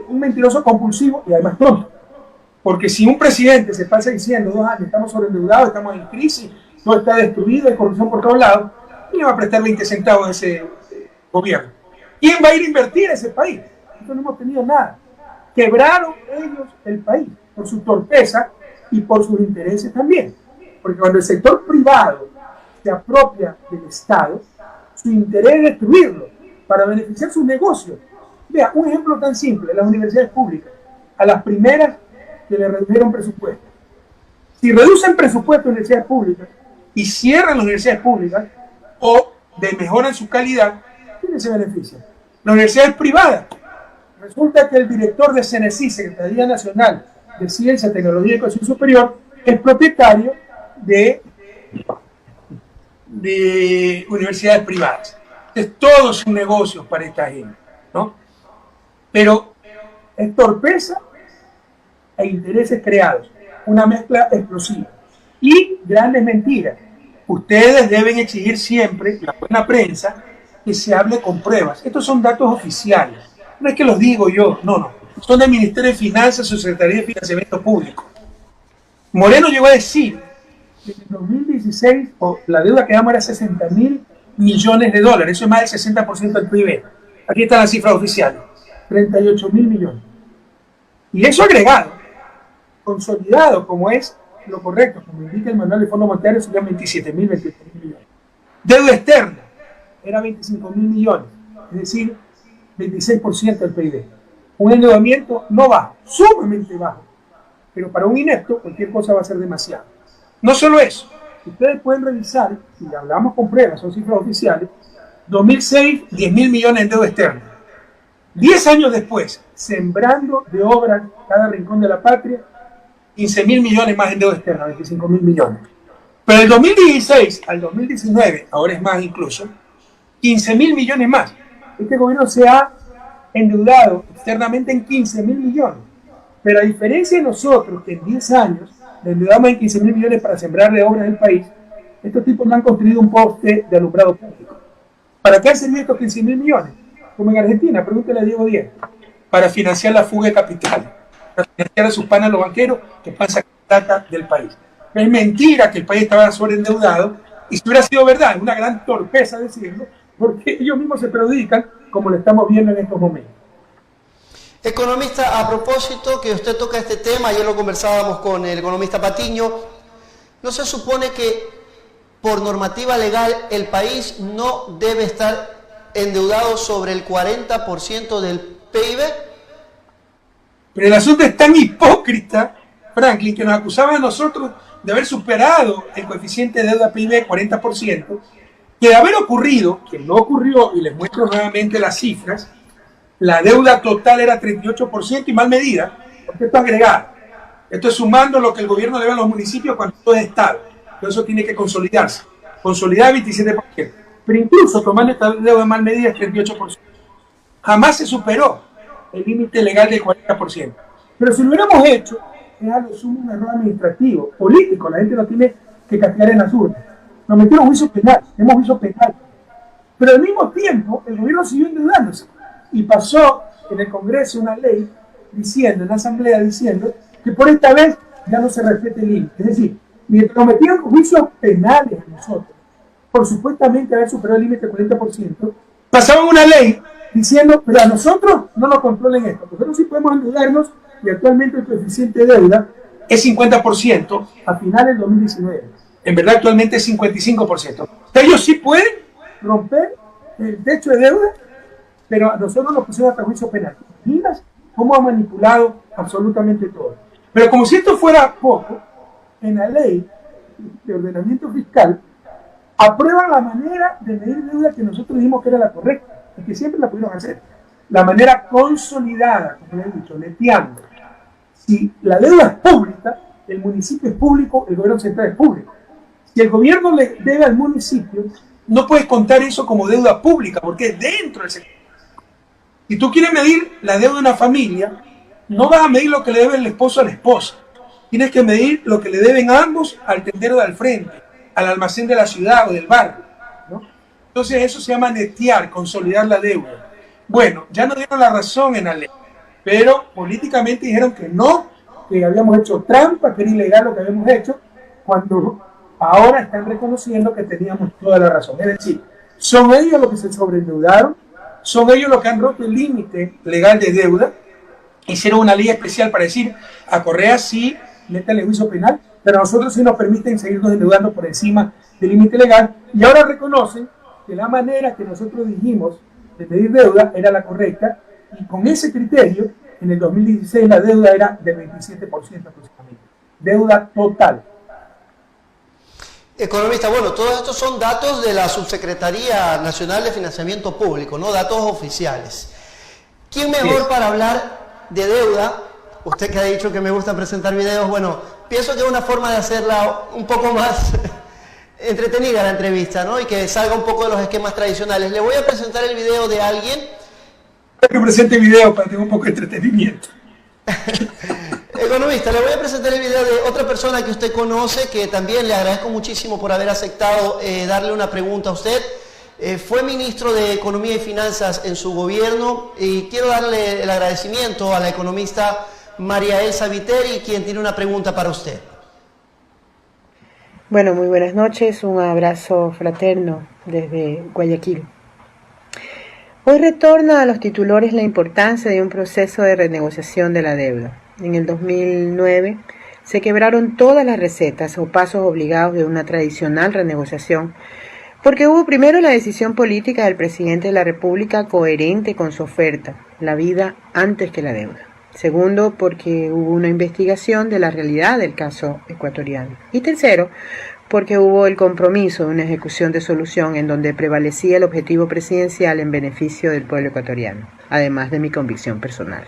un mentiroso compulsivo y además tonto. Porque si un presidente se pasa diciendo 2 años, estamos sobreendeudados, estamos en crisis, todo está destruido, hay corrupción por todos lados, ¿quién le va a prestar 20 centavos a ese gobierno? ¿Quién va a ir a invertir a ese país? Nosotros no hemos tenido nada. Quebraron ellos el país por su torpeza y por sus intereses también. Porque cuando el sector privado se apropia del Estado, su interés es destruirlo para beneficiar sus negocios. Vea, un ejemplo tan simple, las universidades públicas, a las primeras que le redujeron presupuesto. Si reducen presupuesto en universidades públicas y cierran las universidades públicas o mejoran su calidad, ¿quiénes se benefician? Las universidades privadas. Resulta que el director de CNCI, Secretaría Nacional de Ciencia, Tecnología y Educación Superior, es propietario de universidades privadas. Entonces, todos son negocios para esta gente, ¿no? Pero es torpeza e intereses creados, una mezcla explosiva y grandes mentiras. Ustedes deben exigir siempre, la buena prensa, que se hable con pruebas. Estos son datos oficiales, no es que los digo yo, no, son del Ministerio de Finanzas, su Secretaría de Financiamiento Público. Moreno llegó a decir que en 2016 la deuda que damos era 60.000 millones de dólares, eso es más del 60% del PIB. Aquí están las cifras oficiales, 38.000 millones. Y eso agregado, consolidado como es lo correcto, como indica el manual del Fondo Monetario, serían 27.000 millones. Deuda externa era 25.000 millones, es decir, 26% del PIB. Un endeudamiento no bajo, sumamente bajo, pero para un inepto cualquier cosa va a ser demasiado. No solo eso, ustedes pueden revisar, y hablamos con pruebas, son cifras oficiales, 2006, 10.000 millones en deuda externa. 10 años después, sembrando de obras cada rincón de la patria, 15.000 millones más en deuda externa, 25.000 millones. Pero del 2016 al 2019, ahora es más incluso, 15.000 millones más. Este gobierno se ha endeudado externamente en 15.000 millones. Pero a diferencia de nosotros, que en 10 años le endeudamos en 15.000 millones para sembrar de obras del país, estos tipos no han construido un poste de alumbrado público. ¿Para qué han servido estos 15.000 millones? Como en Argentina, pregúntele a Diego Díaz, para financiar la fuga de capital, para financiar a sus panas los banqueros que pasan plata del país. Es mentira que el país estaba sobreendeudado, y si hubiera sido verdad, es una gran torpeza decirlo, porque ellos mismos se perjudican, como lo estamos viendo en estos momentos. Economista, a propósito que usted toca este tema, ayer lo conversábamos con el economista Patiño, ¿no se supone que por normativa legal el país no debe estar endeudado sobre el 40% del PIB? Pero el asunto es tan hipócrita, Franklin, que nos acusaban a nosotros de haber superado el coeficiente de deuda PIB 40%, que de haber ocurrido, que no ocurrió, y les muestro nuevamente las cifras, la deuda total era 38% y mal medida, porque esto es agregado. Esto es sumando lo que el gobierno debe a los municipios cuando todo es Estado. Pero eso tiene que consolidarse. Consolidar 27%. Pero incluso tomando esta deuda mal medida es 38%. Jamás se superó el límite legal del 40%. Pero si lo hubiéramos hecho, es a lo sumo un error administrativo, político. La gente no tiene que castigar en las urnas. Nos metieron juicio penal, hemos juicio penal. Pero al mismo tiempo, el gobierno siguió endeudándose. Y pasó en el Congreso una ley diciendo, en la Asamblea diciendo, que por esta vez ya no se respete el límite. Es decir, mientras nos metieron juicios penales a nosotros, por supuestamente haber superado el límite del 40%, pasaban una ley diciendo, pero a nosotros no nos controlen esto. Nosotros sí podemos endeudarnos y actualmente el coeficiente de deuda es 50% a finales del 2019. En verdad actualmente es 55%. Ellos sí pueden romper el techo de deuda, pero a nosotros nos pusieron hasta juicio penal. ¿Imaginas cómo ha manipulado absolutamente todo? Pero como si esto fuera poco, en la ley de ordenamiento fiscal aprueban la manera de medir deuda que nosotros dijimos que era la correcta y que siempre la pudieron hacer. La manera consolidada, como les he dicho, neteando. Si la deuda es pública, el municipio es público, el gobierno central es público. Si el gobierno le debe al municipio, no puedes contar eso como deuda pública, porque es dentro del sector. Si tú quieres medir la deuda de una familia, no vas a medir lo que le debe el esposo a la esposa, tienes que medir lo que le deben ambos al tendero de al frente, al almacén de la ciudad o del barrio, ¿no? Entonces eso se llama netear, consolidar la deuda. Bueno, ya nos dieron la razón en la ley, pero políticamente dijeron que no, que habíamos hecho trampa, que era ilegal lo que habíamos hecho, cuando ahora están reconociendo que teníamos toda la razón. Es decir, son ellos los que se sobreendeudaron, son ellos los que han roto el límite legal de deuda, hicieron una ley especial para decir, a Correa sí, métale juicio penal, pero a nosotros sí nos permiten seguirnos endeudando por encima del límite legal, y ahora reconocen que la manera que nosotros dijimos de medir deuda era la correcta, y con ese criterio, en el 2016 la deuda era del 27% aproximadamente. Deuda total. Economista, bueno, todos estos son datos de la Subsecretaría Nacional de Financiamiento Público, ¿no? Datos oficiales. ¿Quién mejor para hablar de deuda? Usted que ha dicho que me gusta presentar videos, bueno, pienso que es una forma de hacerla un poco más entretenida la entrevista, ¿no? Y que salga un poco de los esquemas tradicionales. Le voy a presentar el video de alguien. Que presente video para tener un poco de entretenimiento. Economista, le voy a presentar el video de otra persona que usted conoce, que también le agradezco muchísimo por haber aceptado darle una pregunta a usted. Fue ministro de Economía y Finanzas en su gobierno y quiero darle el agradecimiento a la economista María Elsa Viteri, quien tiene una pregunta para usted. Bueno, muy buenas noches, un abrazo fraterno desde Guayaquil. Hoy retorna a los titulares la importancia de un proceso de renegociación de la deuda. En el 2009 se quebraron todas las recetas o pasos obligados de una tradicional renegociación, porque hubo primero la decisión política del presidente de la República coherente con su oferta, la vida antes que la deuda. Segundo, porque hubo una investigación de la realidad del caso ecuatoriano. Y tercero, porque hubo el compromiso de una ejecución de solución en donde prevalecía el objetivo presidencial en beneficio del pueblo ecuatoriano, además de mi convicción personal.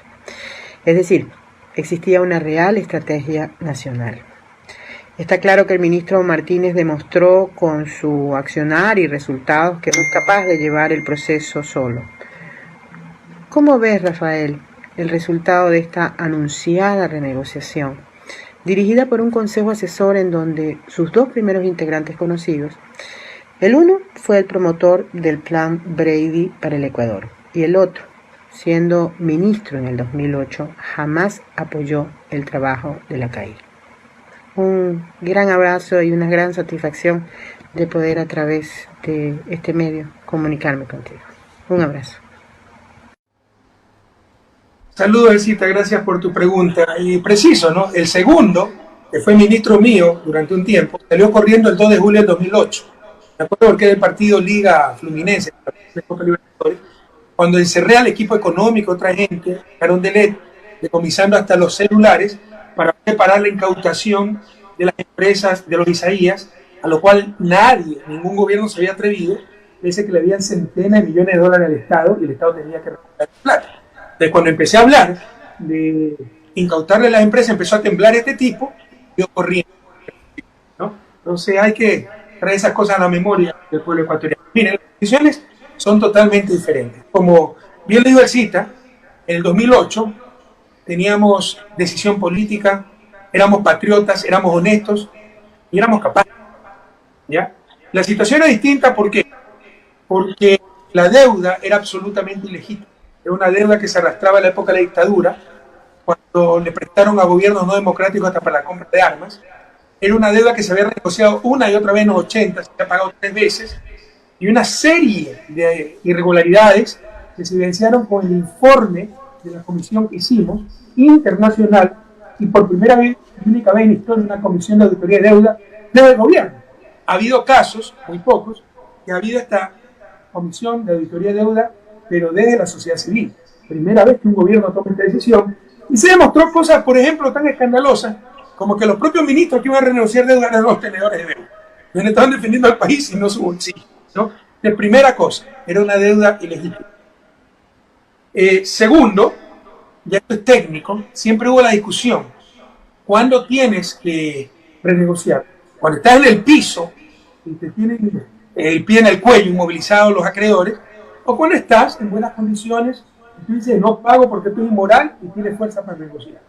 Es decir, existía una real estrategia nacional. Está claro que el ministro Martínez demostró con su accionar y resultados que no es capaz de llevar el proceso solo. ¿Cómo ves, Rafael, el resultado de esta anunciada renegociación, dirigida por un consejo asesor en donde sus dos primeros integrantes conocidos, el uno fue el promotor del plan Brady para el Ecuador y el otro, siendo ministro en el 2008, jamás apoyó el trabajo de la CAI? Un gran abrazo y una gran satisfacción de poder a través de este medio comunicarme contigo. Un abrazo. Saludos, Elcita, gracias por tu pregunta. Y preciso, ¿no? El segundo, que fue ministro mío durante un tiempo, salió corriendo el 2 de julio del 2008. Me acuerdo porque era el partido Liga Fluminense, cuando encerré al equipo económico, otra gente, Carón Delet, decomisando hasta los celulares para preparar la incautación de las empresas de los Isaías, a lo cual nadie, ningún gobierno se había atrevido, pese que le habían centenas de millones de dólares al Estado y el Estado tenía que recuperar plata. Entonces, cuando empecé a hablar de incautarle las empresas, empezó a temblar este tipo, yo corriendo, ¿no? Entonces hay que traer esas cosas a la memoria del pueblo ecuatoriano. Miren, las condiciones son totalmente diferentes. Como bien le digo Elcita, en el 2008 teníamos decisión política, éramos patriotas, éramos honestos y éramos capaces, ¿ya? La situación era distinta, ¿por qué? Porque la deuda era absolutamente ilegítima. Era una deuda que se arrastraba en la época de la dictadura, cuando le prestaron a gobiernos no democráticos hasta para la compra de armas. Era una deuda que se había renegociado una y otra vez en los 80, se había pagado 3 veces, y una serie de irregularidades que se evidenciaron con el informe de la comisión que hicimos, internacional, y por primera vez, y única vez en la historia, una comisión de auditoría de deuda del gobierno. Ha habido casos, muy pocos, que ha habido esta comisión de auditoría de deuda, pero desde la sociedad civil. Primera vez que un gobierno toma esta decisión, y se demostró cosas, por ejemplo, tan escandalosas, como que los propios ministros que iban a renegociar deuda eran los tenedores de deuda. Entonces estaban defendiendo al país y no su bolsillo, ¿no? De primera cosa, era una deuda ilegítima. Segundo, ya esto es técnico, siempre hubo la discusión, ¿cuándo tienes que renegociar? Cuando estás en el piso y te tienen el pie en el cuello, inmovilizados los acreedores, o cuando estás en buenas condiciones y tú dices, no pago porque estoy inmoral y tienes fuerza para negociar.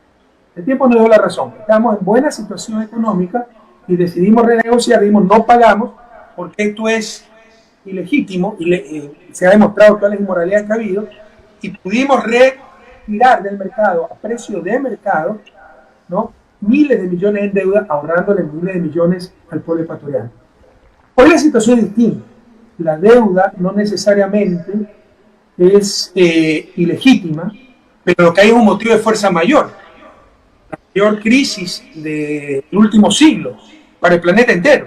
El tiempo nos dio la razón. Estamos en buena situación económica y decidimos renegociar, dijimos no pagamos porque esto es ilegítimo y se ha demostrado todas las inmoralidades que ha habido, y pudimos retirar del mercado a precio de mercado, ¿no?, miles de millones en deuda, ahorrándole miles de millones al pueblo ecuatoriano. Hoy la situación es distinta. La deuda no necesariamente es ilegítima, pero lo que hay es un motivo de fuerza mayor. La mayor crisis del último siglo para el planeta entero.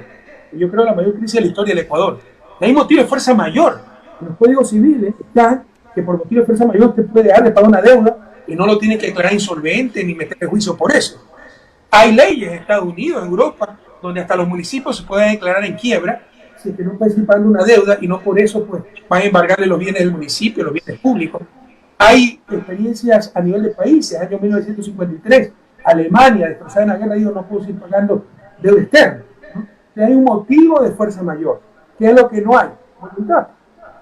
Yo creo la mayor crisis de la historia del Ecuador. Y hay motivo de fuerza mayor. En los códigos civiles está que por motivo de fuerza mayor usted puede dejar de pagar una deuda y no lo tiene que declarar insolvente ni meter en juicio por eso. Hay leyes en Estados Unidos, en Europa, donde hasta los municipios se pueden declarar en quiebra si es que no pueden seguir pagando una deuda y no por eso pues van a embargarle los bienes del municipio, los bienes públicos. Hay experiencias a nivel de países, año 1953, Alemania, destrozada en la guerra, dijo no puedo seguir pagando deuda externa, ¿no? Hay un motivo de fuerza mayor, que es lo que no hay, voluntad,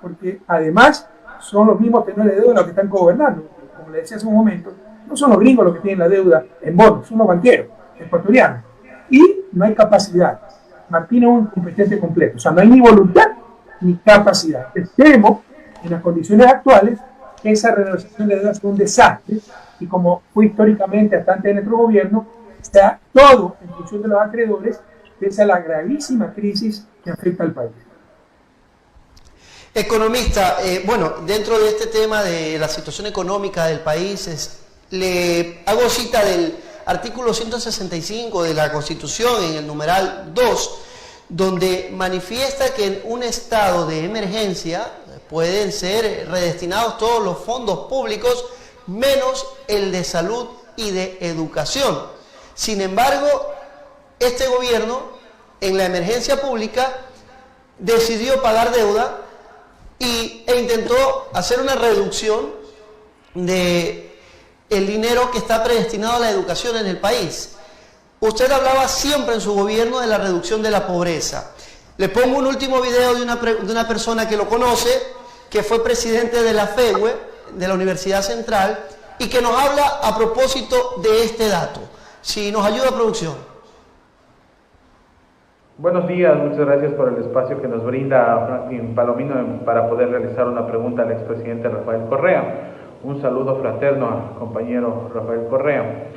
porque además son los mismos tenedores de deuda los que están gobernando. Como le decía hace un momento, no son los gringos los que tienen la deuda en bonos, son los banqueros ecuatorianos. Y no hay capacidad. Martín es un incompetente completo. O sea, no hay ni voluntad ni capacidad. Esperemos, en las condiciones actuales, que esa renegociación de deuda sea un desastre y como fue históricamente hasta antes de nuestro gobierno, sea todo en función de los acreedores, pese a la gravísima crisis que afecta al país. Economista, bueno, dentro de este tema de la situación económica del país, le hago cita del artículo 165 de la Constitución, en el numeral 2, donde manifiesta que en un estado de emergencia pueden ser redestinados todos los fondos públicos, menos el de salud y de educación. Sin embargo, este gobierno, en la emergencia pública, decidió pagar deuda e intentó hacer una reducción de el dinero que está predestinado a la educación en el país. Usted hablaba siempre en su gobierno de la reducción de la pobreza. Le pongo un último video de una persona que lo conoce, que fue presidente de la FEUE, de la Universidad Central, y que nos habla a propósito de este dato. Si nos ayuda, producción. Buenos días, muchas gracias por el espacio que nos brinda Franklin Palomino para poder realizar una pregunta al expresidente Rafael Correa. Un saludo fraterno al compañero Rafael Correa.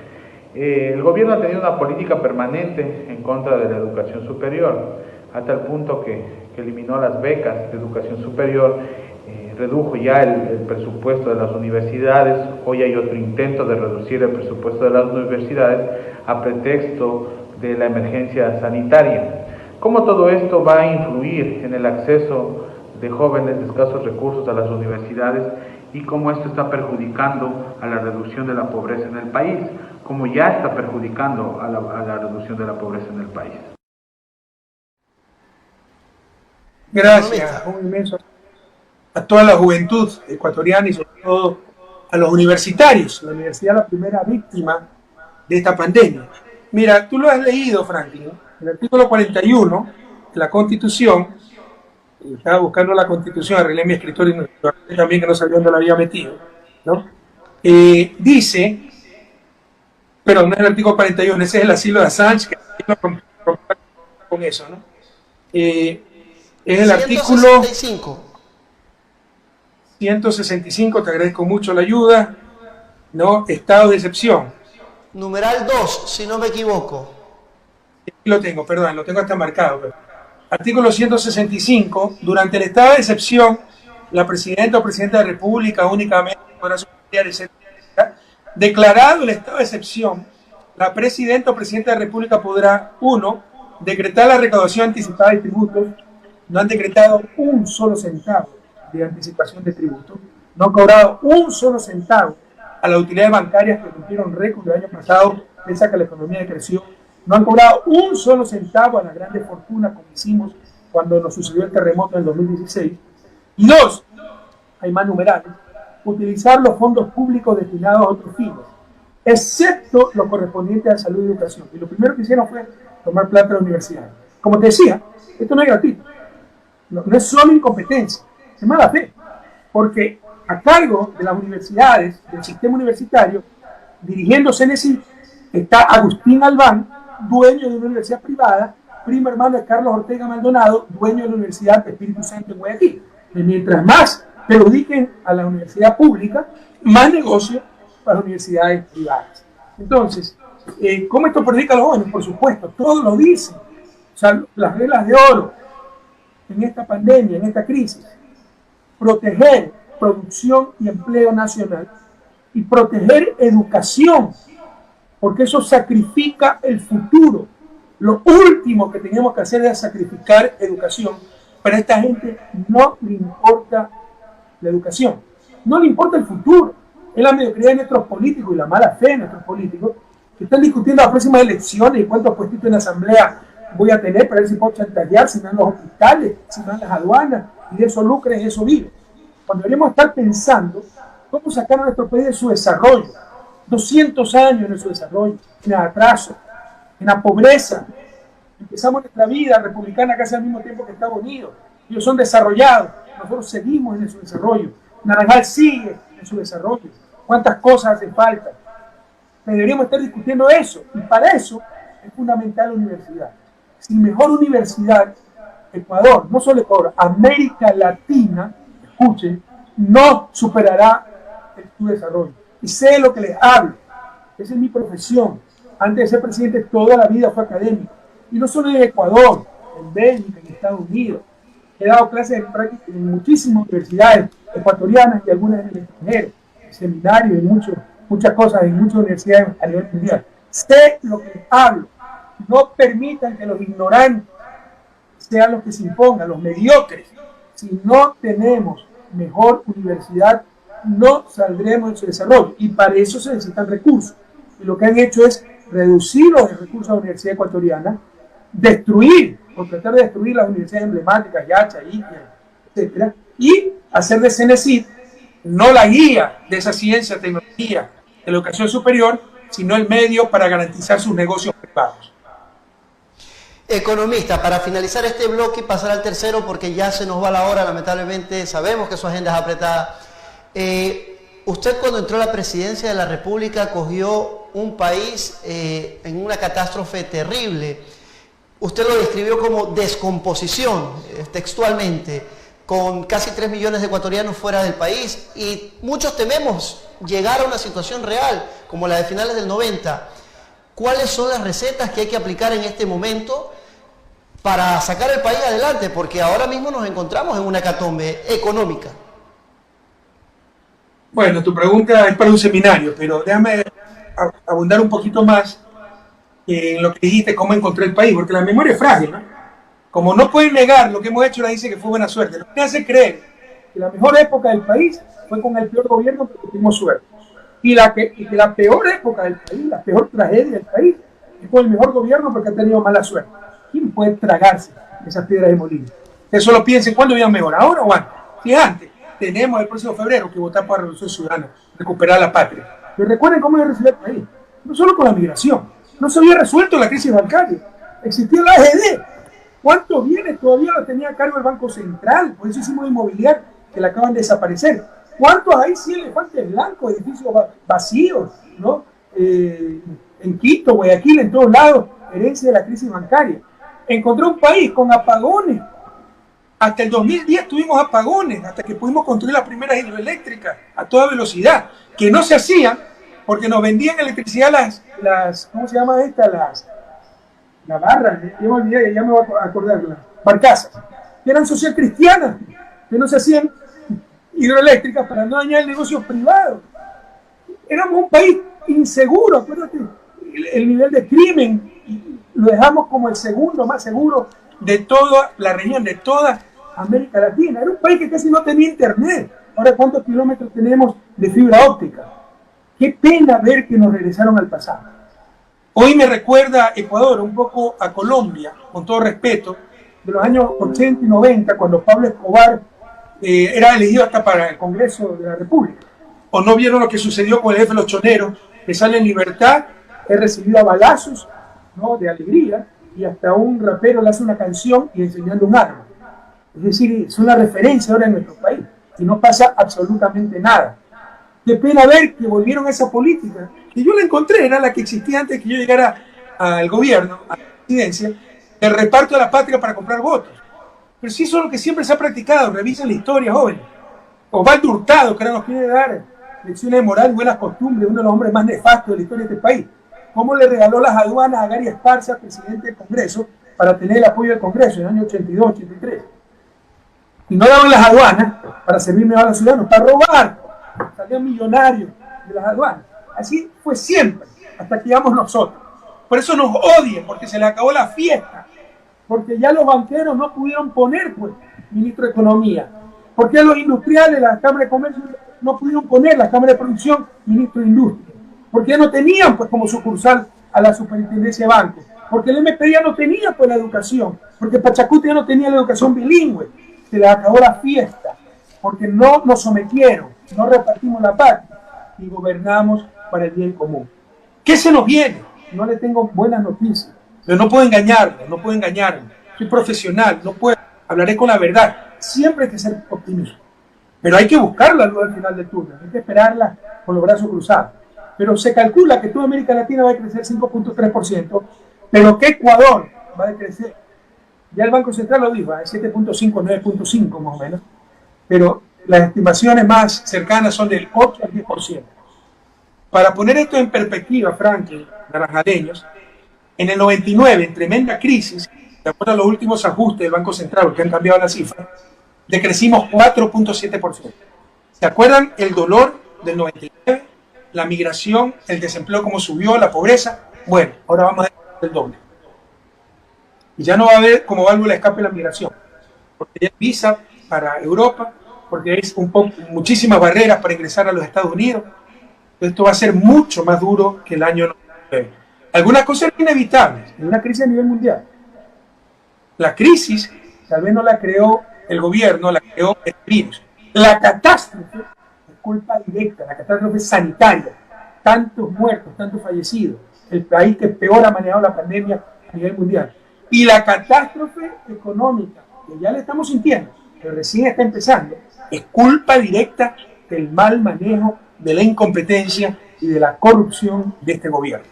El gobierno ha tenido una política permanente en contra de la educación superior, hasta el punto que eliminó las becas de educación superior, redujo ya el presupuesto de las universidades. Hoy hay otro intento de reducir el presupuesto de las universidades a pretexto de la emergencia sanitaria. ¿Cómo todo esto va a influir en el acceso de jóvenes de escasos recursos a las universidades y cómo esto está perjudicando a la reducción de la pobreza en el país, como ya está perjudicando a la reducción de la pobreza en el país? Gracias, un inmenso a toda la juventud ecuatoriana y sobre todo a los universitarios. La universidad es la primera víctima de esta pandemia. Mira, tú lo has leído, Franklin, el artículo 41 de la Constitución. Estaba buscando la Constitución, arreglé mi escritorio y también que no sabía dónde la había metido, ¿no? Dice, pero no es el artículo 41, ese es el asilo de Assange, que no con eso, ¿no? Es el artículo 165, te agradezco mucho la ayuda, ¿no? Estado de excepción. Numeral 2, si no me equivoco. Aquí lo tengo, perdón, lo tengo hasta marcado, pero artículo 165, durante el estado de excepción, la presidenta o presidenta de la República únicamente podrá suspender, etcétera. Declarado el estado de excepción, la presidenta o presidenta de la República podrá, 1, decretar la recaudación anticipada de tributos. No han decretado un solo centavo de anticipación de tributos, no han cobrado un solo centavo a las utilidades bancarias que rompieron récord el año pasado, pese a que la economía creció. No han cobrado un solo centavo a las grandes fortunas como hicimos cuando nos sucedió el terremoto en el 2016. Y 2, hay más numerales, utilizar los fondos públicos destinados a otros fines, excepto lo correspondiente a salud y educación. Y lo primero que hicieron fue tomar plata de la universidad. Como te decía, esto no es gratuito, no es solo incompetencia, es mala fe, porque a cargo de las universidades, del sistema universitario, dirigiéndose en ese Está Agustín Albán, dueño de una universidad privada, primo hermano de Carlos Ortega Maldonado, dueño de la Universidad Espíritu Santo en Guayaquil. Y mientras más perjudiquen a la universidad pública, más negocio para las universidades privadas. Entonces, ¿cómo esto perjudica a los jóvenes? Por supuesto, todos lo dicen. O sea, las reglas de oro en esta pandemia, en esta crisis, proteger producción y empleo nacional y proteger educación, porque eso sacrifica el futuro. Lo último que tenemos que hacer es sacrificar educación. Pero a esta gente no le importa la educación, no le importa el futuro. Es la mediocridad de nuestros políticos y la mala fe de nuestros políticos que están discutiendo las próximas elecciones y cuántos puestitos en la asamblea voy a tener para ver si puedo chantajear, si no en los hospitales, si no en las aduanas, y de eso lucren y eso viven. Cuando deberíamos estar pensando cómo sacar a nuestro país de su desarrollo, 200 años en su desarrollo, en el atraso, en la pobreza. Empezamos nuestra vida republicana casi al mismo tiempo que Estados Unidos. Ellos son desarrollados, nosotros seguimos en su desarrollo. Naranjal sigue en su desarrollo. ¿Cuántas cosas hacen falta? Deberíamos estar discutiendo eso, y para eso es fundamental la universidad. Sin mejor universidad, Ecuador, no solo Ecuador, América Latina, escuchen, no superará su desarrollo. Y sé de lo que les hablo. Esa es mi profesión. Antes de ser presidente, toda la vida fue académico. Y no solo en Ecuador, en Bélgica, en Estados Unidos. He dado clases en muchísimas universidades ecuatorianas y algunas en el extranjero, en seminarios y muchas cosas en muchas universidades a nivel mundial. Sé lo que les hablo. No permitan que los ignorantes sean los que se impongan, los mediocres. Si no tenemos mejor universidad, no saldremos de su desarrollo. Y para eso se necesitan recursos. Y lo que han hecho es reducir los recursos a la Universidad Ecuatoriana, destruir, o tratar de destruir las universidades emblemáticas, Yacha, Iquia, etc. Y hacer de CENESID no la guía de esa ciencia, tecnología, de la educación superior, sino el medio para garantizar sus negocios privados. Economista, para finalizar este bloque y pasar al tercero, porque ya se nos va la hora, lamentablemente sabemos que su agenda es apretada. Usted cuando entró a la presidencia de la República cogió un país en una catástrofe terrible. Usted lo describió como descomposición, textualmente, con casi 3 millones de ecuatorianos fuera del país, y muchos tememos llegar a una situación real, como la de finales del 90. ¿Cuáles son las recetas que hay que aplicar en este momento para sacar el país adelante? Porque ahora mismo nos encontramos en una hecatombe económica. Bueno, tu pregunta es para un seminario, pero déjame abundar un poquito más en lo que dijiste, cómo encontré el país, porque la memoria es frágil, ¿no? Como no pueden negar lo que hemos hecho, la dice que fue buena suerte. Lo que me hace creer que la mejor época del país fue con el peor gobierno, porque tuvimos suerte. Y que la peor época del país, la peor tragedia del país, es con el mejor gobierno porque ha tenido mala suerte. ¿Quién puede tragarse esas piedras de molino? Ustedes solo piensen, ¿cuándo vivían mejor? ¿Ahora o antes? Si antes, tenemos el próximo febrero que votar por la Revolución Ciudadana, recuperar la patria. Pero recuerden cómo se recibió el país. No solo con la migración. No se había resuelto la crisis bancaria. Existía la AGD. ¿Cuántos bienes todavía lo tenía a cargo el Banco Central? Por eso hicimos inmobiliario, que la acaban de desaparecer. ¿Cuántos hay? 100 elefantes blancos, edificios vacíos, ¿no? En Quito, Guayaquil, en todos lados, herencia de la crisis bancaria. Encontré un país con apagones. Hasta el 2010 tuvimos apagones, hasta que pudimos construir las primeras hidroeléctricas a toda velocidad, que no se hacían porque nos vendían electricidad las ¿cómo se llama esta? La barra, ya me olvidé, ya me voy a acordar, las barcazas, que eran social cristianas, que no se hacían hidroeléctricas para no dañar el negocio privado. Éramos un país inseguro, acuérdate, el nivel de crimen lo dejamos como el segundo más seguro de toda la región, de toda América Latina. Era un país que casi no tenía internet. Ahora, ¿cuántos kilómetros tenemos de fibra óptica? Qué pena ver que nos regresaron al pasado. Hoy me recuerda Ecuador un poco a Colombia, con todo respeto, de los años 80 y 90, cuando Pablo Escobar era elegido hasta para el Congreso de la República. ¿O no vieron lo que sucedió con el jefe de los choneros, que sale en libertad, es recibido a balazos, ¿no?, de alegría, y hasta un rapero le hace una canción y enseñando un arma? Es decir, es una referencia ahora en nuestro país, y no pasa absolutamente nada. Qué pena ver que volvieron a esa política. Y yo la encontré, era la que existía antes de que yo llegara al gobierno, a la presidencia, el reparto de la patria para comprar votos. Pero sí, eso es lo que siempre se ha practicado. Revisen la historia, jóvenes. Osvaldo Hurtado, que ahora nos quiere dar lecciones de moral y buenas costumbres, uno de los hombres más nefastos de la historia de este país. ¿Cómo le regaló las aduanas a Gary Esparza, presidente del Congreso, para tener el apoyo del Congreso en el año 82, 83? Y no daban las aduanas para servir mejor a los ciudadanos, para robar. Salían millonarios de las aduanas. Así fue siempre, hasta que llegamos nosotros. Por eso nos odian, porque se les acabó la fiesta. Porque ya los banqueros no pudieron poner, pues, ministro de Economía. Porque los industriales, la Cámara de Comercio, no pudieron poner, la Cámara de Producción, ministro de Industria. Porque ya no tenían, pues, como sucursal a la Superintendencia de Bancos. Porque el MP ya no tenía, pues, la educación. Porque Pachacuti ya no tenía la educación bilingüe. Se les acabó la fiesta. Porque no nos sometieron, no repartimos la patria y gobernamos para el bien común. ¿Qué se nos viene? No le tengo buenas noticias, pero no puedo engañarme. Soy profesional, no puedo, hablaré con la verdad. Siempre hay que ser optimista, pero hay que buscar la luz al final del túnel, hay que esperarla con los brazos cruzados. Pero se calcula que toda América Latina va a crecer 5.3%, pero que Ecuador va a crecer, ya el Banco Central lo dijo, es 7.5, 9.5 más o menos, pero las estimaciones más cercanas son del 8 al 10%. Para poner esto en perspectiva, Franklin, naranjaleños, en el 99, en tremenda crisis, de acuerdo a los últimos ajustes del Banco Central, que han cambiado la cifra, decrecimos 4.7%. ¿Se acuerdan el dolor del 99? La migración, el desempleo como subió, la pobreza. Bueno, ahora vamos a ver el doble. Y ya no va a haber como válvula de escape la migración, porque ya hay visa para Europa, porque hay muchísimas barreras para ingresar a los Estados Unidos. Esto va a ser mucho más duro que el año 99. Algunas cosas eran inevitables, en una crisis a nivel mundial. La crisis tal vez no la creó el gobierno, la creó el virus. La catástrofe es culpa directa, la catástrofe sanitaria. Tantos muertos, tantos fallecidos. El país que peor ha manejado la pandemia a nivel mundial. Y la catástrofe económica, que ya la estamos sintiendo, pero recién está empezando, es culpa directa del mal manejo, de la incompetencia y de la corrupción de este gobierno.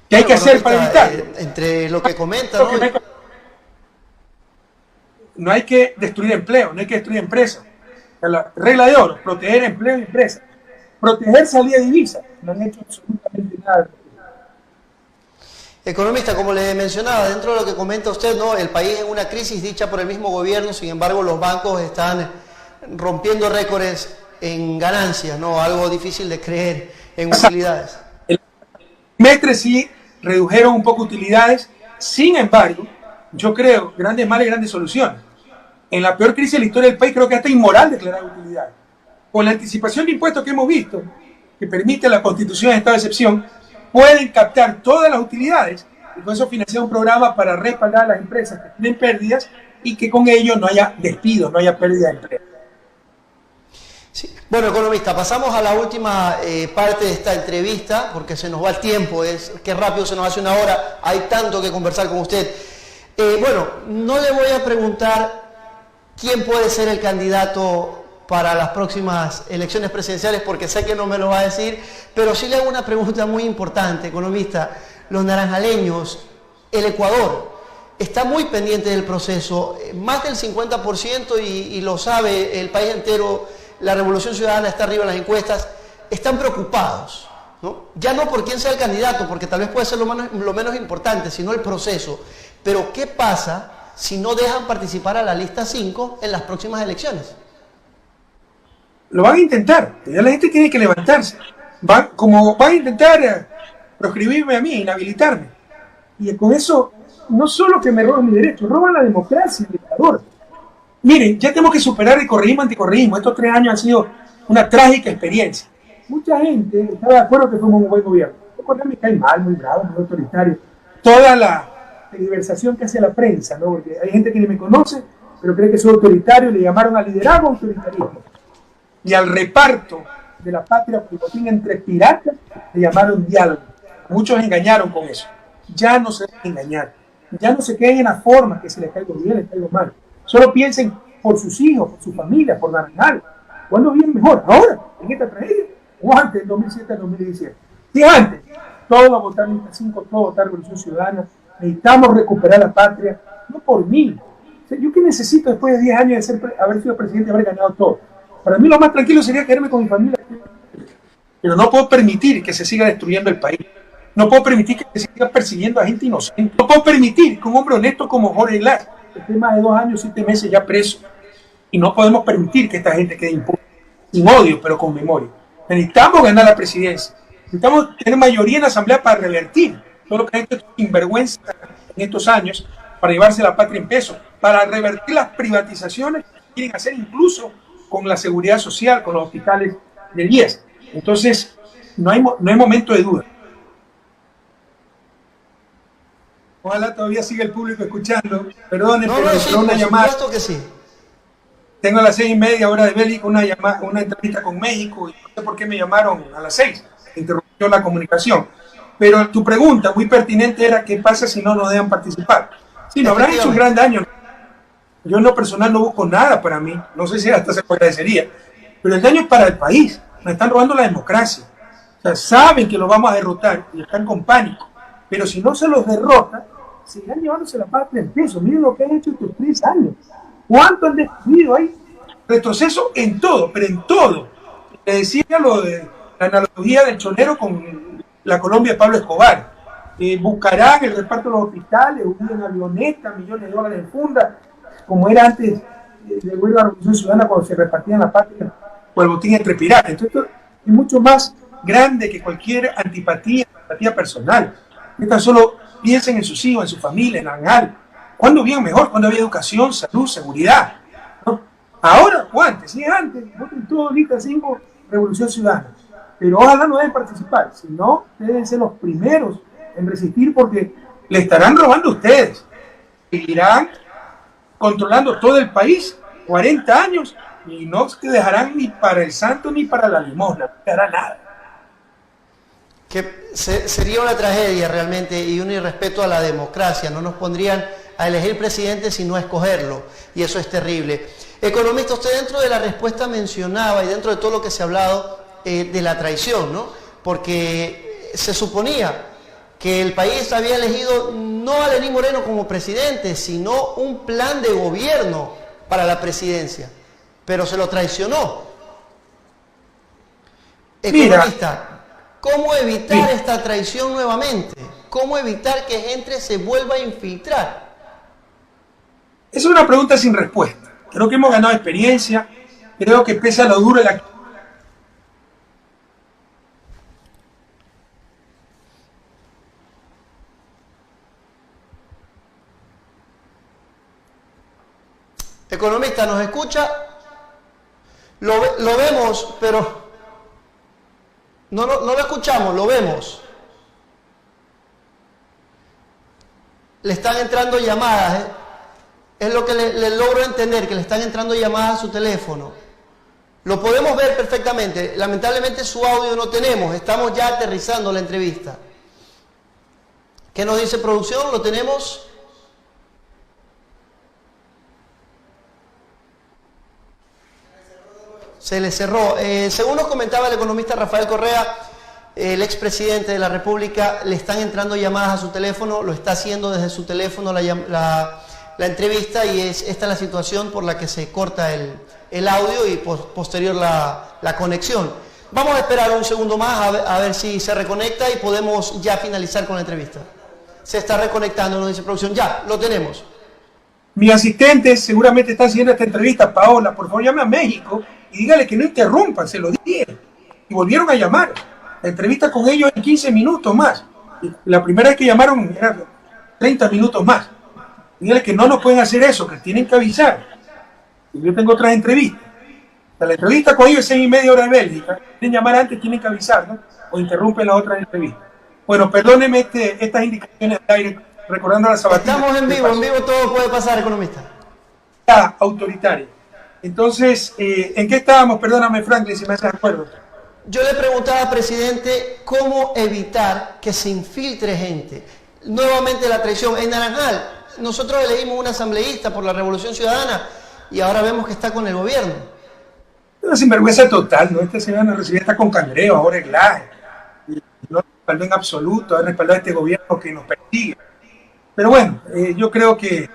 ¿Qué hay que hacer para evitarlo? Entre lo que comenta, ¿no? No hay que destruir empleo, no hay que destruir empresas. La regla de oro, proteger empleo y empresas. Proteger salida de divisas. No han hecho absolutamente nada. Economista, como le mencionaba, dentro de lo que comenta usted, ¿no? El país en una crisis dicha por el mismo gobierno, sin embargo los bancos están rompiendo récords en ganancias, ¿no? Algo difícil de creer en utilidades. El trimestre sí redujeron un poco utilidades, sin embargo, yo creo, grandes males y grandes soluciones. En la peor crisis de la historia del país creo que hasta inmoral declarar utilidades. Con la anticipación de impuestos que hemos visto, que permite la constitución de estado de excepción, pueden captar todas las utilidades y con eso financiar un programa para respaldar a las empresas que tienen pérdidas y que con ello no haya despidos, no haya pérdida de empleo. Sí. Bueno, economista, pasamos a la última parte de esta entrevista, porque se nos va el tiempo, qué rápido se nos hace una hora, hay tanto que conversar con usted. Bueno, no le voy a preguntar quién puede ser el candidato para las próximas elecciones presidenciales, porque sé que no me lo va a decir, pero sí le hago una pregunta muy importante, economista. Los naranjaleños, el Ecuador, está muy pendiente del proceso, más del 50%, y lo sabe el país entero. La Revolución Ciudadana está arriba en las encuestas, están preocupados, ¿no? Ya no por quién sea el candidato, porque tal vez puede ser lo menos importante, sino el proceso. Pero ¿qué pasa si no dejan participar a la lista 5 en las próximas elecciones? Lo van a intentar, ya la gente tiene que levantarse. Van a intentar proscribirme a mí, inhabilitarme. Y con eso, no solo que me roban mi derecho, roban la democracia, el dictador. Miren, ya tenemos que superar el correísmo anticorreísmo. Estos 3 años han sido una trágica experiencia. Mucha gente está de acuerdo que fuimos un buen gobierno. El gobierno me cae mal, muy bravo, muy autoritario. Toda la tergiversación que hace la prensa, ¿no? Porque hay gente que ni me conoce, pero cree que soy autoritario, le llamaron al liderazgo autoritarismo. Y al reparto de la patria pivotín entre piratas le llamaron diálogo. Muchos engañaron con eso. Ya no se deben engañar. Ya no se queden en las formas que se les caiga bien, les caiga mal. Solo piensen por sus hijos, por su familia, por Naranjal. ¿Cuándo viene mejor? Ahora. en esta tragedia o antes, del 2007 al 2017. Si antes, todo a votar lista 5, todo a votar Revolución Ciudadana, necesitamos recuperar la patria, no por mí. O sea, ¿yo qué necesito después de 10 años de haber sido presidente y haber ganado todo? Para mí lo más tranquilo sería quedarme con mi familia. Pero no puedo permitir que se siga destruyendo el país. No puedo permitir que se siga persiguiendo a gente inocente. No puedo permitir que un hombre honesto como Jorge Glass esté más de 2 años, 7 meses ya preso. Y no podemos permitir que esta gente quede impune. Sin odio, pero con memoria. Necesitamos ganar la presidencia. Necesitamos tener mayoría en la Asamblea para revertir todo lo que ha hecho sinvergüenza en estos años, para llevarse la patria en peso, para revertir las privatizaciones que quieren hacer incluso con la seguridad social, con los hospitales del IES. Entonces, no hay momento de duda. Ojalá todavía siga el público escuchando. Perdone, pero sí, una llamada. Por supuesto que sí. Tengo a las 6:30 hora de Bélico una entrevista con México y no sé por qué me llamaron a las 6. Interrumpió la comunicación. Pero tu pregunta muy pertinente era qué pasa si no nos dejan participar. Sí, nos habrán hecho un gran daño. Yo en lo personal no busco nada para mí. No sé si hasta se agradecería. Pero el daño es para el país. Nos están robando la democracia. O sea, saben que lo vamos a derrotar y están con pánico. Pero si no se los derrota, seguirán llevándose la patria en peso. Miren lo que han hecho estos 3 años. ¿Cuánto han destruido? Hay retroceso en todo, pero en todo. Le decía lo de la analogía del chonero con la Colombia de Pablo Escobar. Buscarán el reparto de los hospitales, en avionetas, millones de dólares en funda, como era antes de la Revolución Ciudadana cuando se repartían la patria o el botín entre piratas. Entonces, esto es mucho más grande que cualquier antipatía personal. Tan solo piensen en sus hijos, en su familia, en Naranjal. ¿Cuándo vivían mejor? ¿Cuándo había educación, salud, seguridad? ¿No? Ahora o antes, sí, antes, voten todos lista 5, Revolución Ciudadana. Pero ojalá no deben participar, si no, deben ser los primeros en resistir porque le estarán robando a ustedes. Seguirán controlando todo el país, 40 años, y no te dejarán ni para el santo ni para la limosna, no te dará nada. Que sería una tragedia realmente y un irrespeto a la democracia. No nos pondrían a elegir presidente sino a escogerlo, y eso es terrible. Economista, usted dentro de la respuesta mencionaba y dentro de todo lo que se ha hablado de la traición, ¿no? Porque se suponía que el país había elegido no a Lenín Moreno como presidente, sino un plan de gobierno para la presidencia, pero se lo traicionó. Economista, ¿cómo evitar esta traición nuevamente? ¿Cómo evitar que gente se vuelva a infiltrar? Esa es una pregunta sin respuesta. Creo que hemos ganado experiencia, creo que pese a lo duro de la... Economista, ¿nos escucha? Lo vemos, pero no lo escuchamos, lo vemos. Le están entrando llamadas, es lo que le logro entender, que le están entrando llamadas a su teléfono. Lo podemos ver perfectamente, lamentablemente su audio no tenemos, estamos ya aterrizando la entrevista. ¿Qué nos dice producción? ¿Lo tenemos? Se le cerró. Según nos comentaba el economista Rafael Correa, el expresidente de la República, le están entrando llamadas a su teléfono, lo está haciendo desde su teléfono la entrevista, y esta es la situación por la que se corta el audio y posterior la conexión. Vamos a esperar un segundo más a ver si se reconecta y podemos ya finalizar con la entrevista. Se está reconectando, nos dice producción. Ya, lo tenemos. Mi asistente seguramente está haciendo esta entrevista. Paola, por favor llame a México y dígale que no interrumpan, se lo dije. Y volvieron a llamar. La entrevista con ellos en 15 minutos más. Y la primera vez que llamaron era 30 minutos más. Dígale que no nos pueden hacer eso, que tienen que avisar. Y yo tengo otras entrevistas. La entrevista con ellos es 6:30 hora de Bélgica. Quieren llamar antes, tienen que avisar, ¿no? O interrumpen la otra entrevista. Bueno, perdóneme estas indicaciones de aire, recordando a la sabatina. Estamos en vivo todo puede pasar, economista. Autoritaria. Entonces, ¿en qué estábamos? Perdóname, Franklin, si me haces acuerdo. Yo le preguntaba, presidente, cómo evitar que se infiltre gente. Nuevamente la traición. En Naranjal, nosotros elegimos un asambleísta por la Revolución Ciudadana y ahora vemos que está con el gobierno. Una sinvergüenza total, ¿no? Esta señora nos recibe hasta con cangreo, ahora es glaje. No respaldó en absoluto, ha respaldado a este gobierno que nos persigue. Pero bueno, yo creo que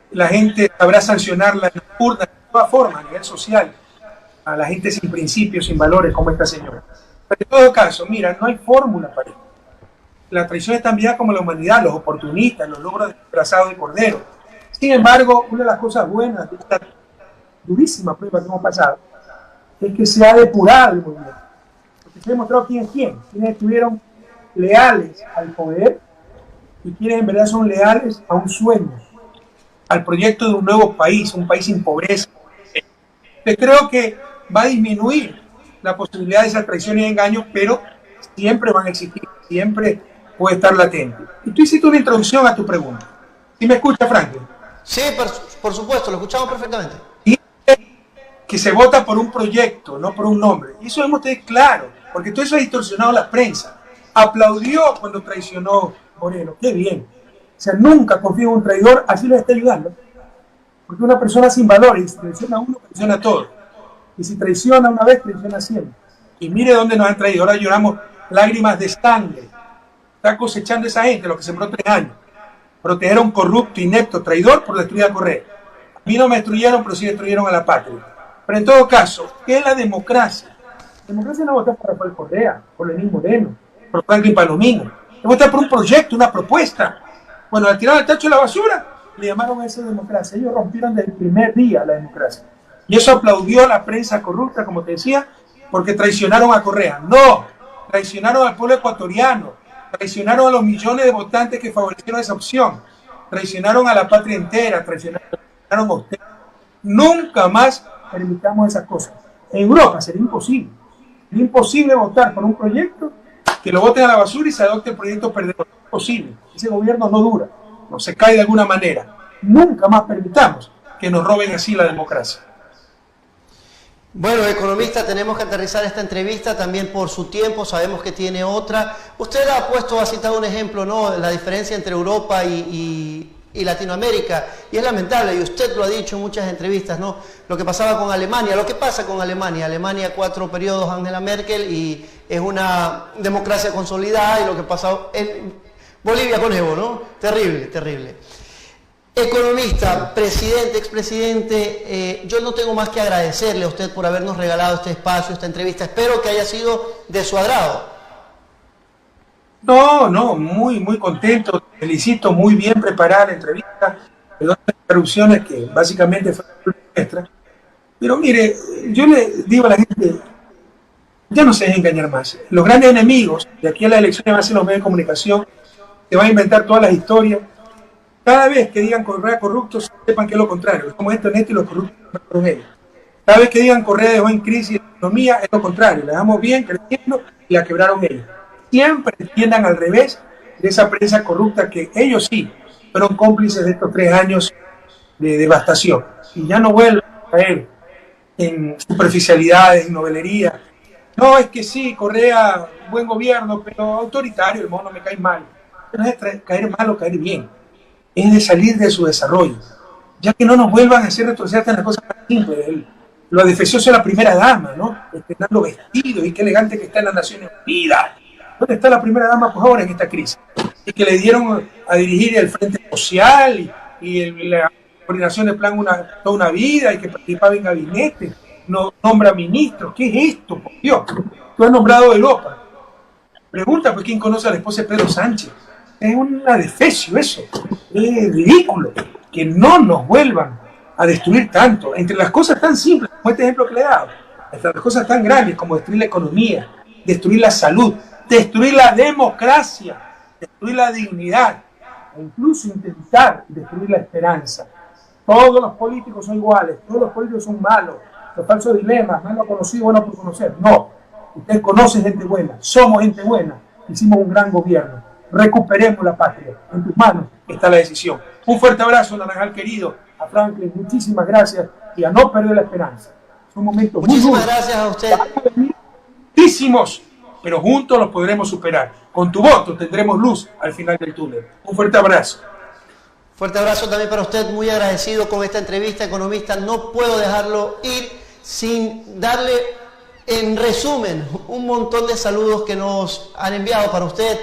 la gente sabrá sancionarla en la urna de todas formas, a nivel social, a la gente sin principios, sin valores como esta señora. Pero en todo caso, mira, no hay fórmula para esto. La traición es tan vieja como la humanidad, los oportunistas, los logros disfrazados de cordero. Sin embargo, una de las cosas buenas de esta durísima prueba que hemos pasado es que se ha depurado el movimiento. Porque se ha demostrado quién es quién, quienes estuvieron leales al poder y quienes en verdad son leales a un sueño, al proyecto de un nuevo país, un país sin pobreza. Yo creo que va a disminuir la posibilidad de esa traición y engaño, pero siempre van a existir, siempre puede estar latente. Y tú hiciste una introducción a tu pregunta. ¿Sí me escucha, Franklin? Sí, por supuesto, lo escuchamos perfectamente. Que se vota por un proyecto, no por un nombre. Y eso debemos tener claro, porque todo eso ha distorsionado la prensa. Aplaudió cuando traicionó Moreno, qué bien. O sea, nunca confío en un traidor, así le está ayudando. Porque una persona sin valores, si traiciona a uno, traiciona a todos. Y si traiciona una vez, traiciona siempre. Y mire dónde nos han traído, ahora lloramos lágrimas de sangre. Está cosechando esa gente, lo que sembró 3 años. Proteger a un corrupto, inepto, traidor por destruir a Correa. A mí no me destruyeron, pero sí destruyeron a la patria. Pero en todo caso, ¿qué es la democracia? La democracia no vota por Rafael Correa, por Lenín Moreno, por Franklin Palomino. Es votar por un proyecto, una propuesta. Bueno, al tirar al tacho de la basura, le llamaron a eso democracia. Ellos rompieron desde el primer día la democracia. Y eso aplaudió a la prensa corrupta, como te decía, porque traicionaron a Correa. No, traicionaron al pueblo ecuatoriano, traicionaron a los millones de votantes que favorecieron esa opción, traicionaron a la patria entera, traicionaron a usted. Nunca más permitamos esas cosas. En Europa sería imposible. Es imposible votar por un proyecto, que lo voten a la basura y se adopte el proyecto perdedor. Es imposible. Ese gobierno no dura, no se cae de alguna manera. Nunca más permitamos que nos roben así la democracia. Bueno, economista, tenemos que aterrizar esta entrevista también por su tiempo, sabemos que tiene otra. Usted ha citado un ejemplo, ¿no? La diferencia entre Europa y Latinoamérica, y es lamentable, y usted lo ha dicho en muchas entrevistas, ¿no? Lo que pasaba con Alemania, lo que pasa con Alemania. Alemania, 4 periodos Angela Merkel, y es una democracia consolidada, y lo que pasó en Bolivia con Evo, ¿no? Terrible, terrible. Economista, presidente, expresidente, yo no tengo más que agradecerle a usted por habernos regalado este espacio, esta entrevista. Espero que haya sido de su agrado. No, muy contento. Felicito, muy bien preparada la entrevista. Perdón las interrupciones que básicamente fue nuestra. Pero mire, yo le digo a la gente, ya no se dejen engañar más. Los grandes enemigos, de aquí a las elecciones van a ser los medios de comunicación, que van a inventar todas las historias. Cada vez que digan Correa corrupto, sepan que es lo contrario. Como esto y los corruptos con ellos. Cada vez que digan Correa dejó en crisis la economía, es lo contrario. La dejamos bien, creciendo, y la quebraron ellos. Siempre entiendan al revés de esa prensa corrupta que ellos sí fueron cómplices de estos 3 años de devastación. Y ya no vuelven a caer en superficialidades, en novelería. No, es que sí, Correa, buen gobierno, pero autoritario, el mono me cae mal. No es caer mal o caer bien. Es de salir de su desarrollo, ya que no nos vuelvan a hacer retroceder en las cosas más simples. Lo adefesioso de la primera dama, ¿no? Estrenando vestidos y qué elegante que está en las Naciones Unidas. ¿Dónde está la primera dama pues ahora en esta crisis? Y que le dieron a dirigir el Frente Social y la coordinación de plan toda una vida, y que participaba en gabinete, no nombra ministros. ¿Qué es esto, por Dios? Tú has nombrado Europa. Pregunta pues quién conoce a la esposa de Pedro Sánchez. Es un adefesio eso, es ridículo que no nos vuelvan a destruir tanto, entre las cosas tan simples como este ejemplo que le he dado, entre las cosas tan grandes como destruir la economía, destruir la salud, destruir la democracia, destruir la dignidad, e incluso intentar destruir la esperanza. Todos los políticos son iguales, todos los políticos son malos, los falsos dilemas, malo conocido, bueno por conocer. No, usted conoce gente buena, somos gente buena, hicimos un gran gobierno. Recuperemos la patria. En tus manos está la decisión. Un fuerte abrazo, Naranjal querido. A Franklin, muchísimas gracias, y a no perder la esperanza. Son momentos muy duros. Muchísimas gracias a usted. Muchísimos, pero juntos los podremos superar. Con tu voto tendremos luz al final del túnel. Un fuerte abrazo. Fuerte abrazo también para usted, muy agradecido con esta entrevista, economista. No puedo dejarlo ir sin darle en resumen un montón de saludos que nos han enviado para usted.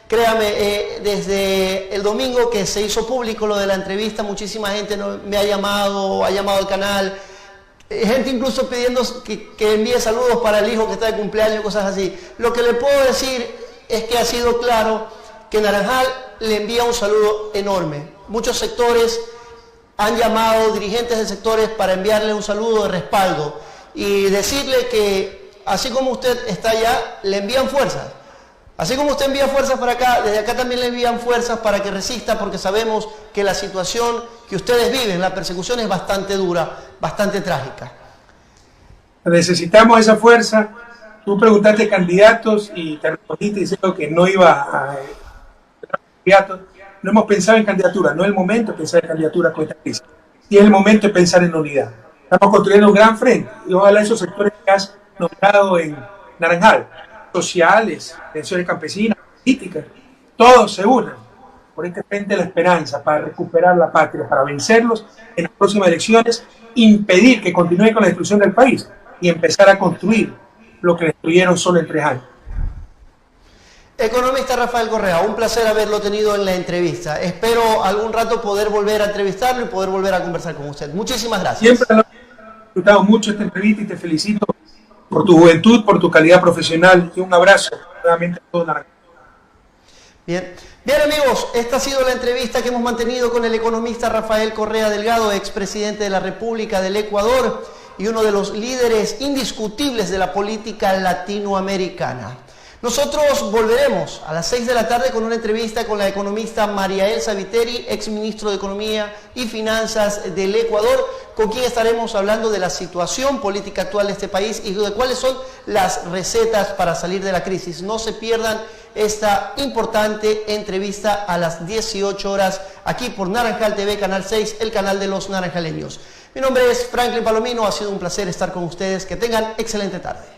Créame, desde el domingo que se hizo público lo de la entrevista, muchísima gente me ha llamado al canal, gente incluso pidiendo que envíe saludos para el hijo que está de cumpleaños, cosas así. Lo que le puedo decir es que ha sido claro que Naranjal le envía un saludo enorme. Muchos sectores han llamado, dirigentes de sectores, para enviarle un saludo de respaldo y decirle que así como usted está allá, le envían fuerzas. Así como usted envía fuerzas para acá, desde acá también le envían fuerzas para que resista, porque sabemos que la situación que ustedes viven, la persecución, es bastante dura, bastante trágica. Necesitamos esa fuerza. Tú preguntaste candidatos y te respondiste diciendo que no iba a candidatos. No hemos pensado en candidatura, no es el momento de pensar en candidatura con esta crisis. Sí es el momento de pensar en unidad. Estamos construyendo un gran frente y ojalá esos sectores que has nombrado en Naranjal, sociales, tensiones campesinas, políticas, todos se unan por este frente de la esperanza para recuperar la patria, para vencerlos en las próximas elecciones, impedir que continúen con la destrucción del país y empezar a construir lo que destruyeron solo en 3 años. Economista Rafael Correa, un placer haberlo tenido en la entrevista. Espero algún rato poder volver a entrevistarlo y poder volver a conversar con usted. Muchísimas gracias. Siempre he disfrutado mucho esta entrevista y te felicito por tu juventud, por tu calidad profesional y un abrazo nuevamente a todos. Bien, amigos, esta ha sido la entrevista que hemos mantenido con el economista Rafael Correa Delgado, expresidente de la República del Ecuador y uno de los líderes indiscutibles de la política latinoamericana. Nosotros volveremos a las 6 de la tarde con una entrevista con la economista María Elsa Viteri, exministro de Economía y Finanzas del Ecuador, con quien estaremos hablando de la situación política actual de este país y de cuáles son las recetas para salir de la crisis. No se pierdan esta importante entrevista a las 18 horas aquí por Naranjal TV, Canal 6, el canal de los naranjaleños. Mi nombre es Franklin Palomino, ha sido un placer estar con ustedes. Que tengan excelente tarde.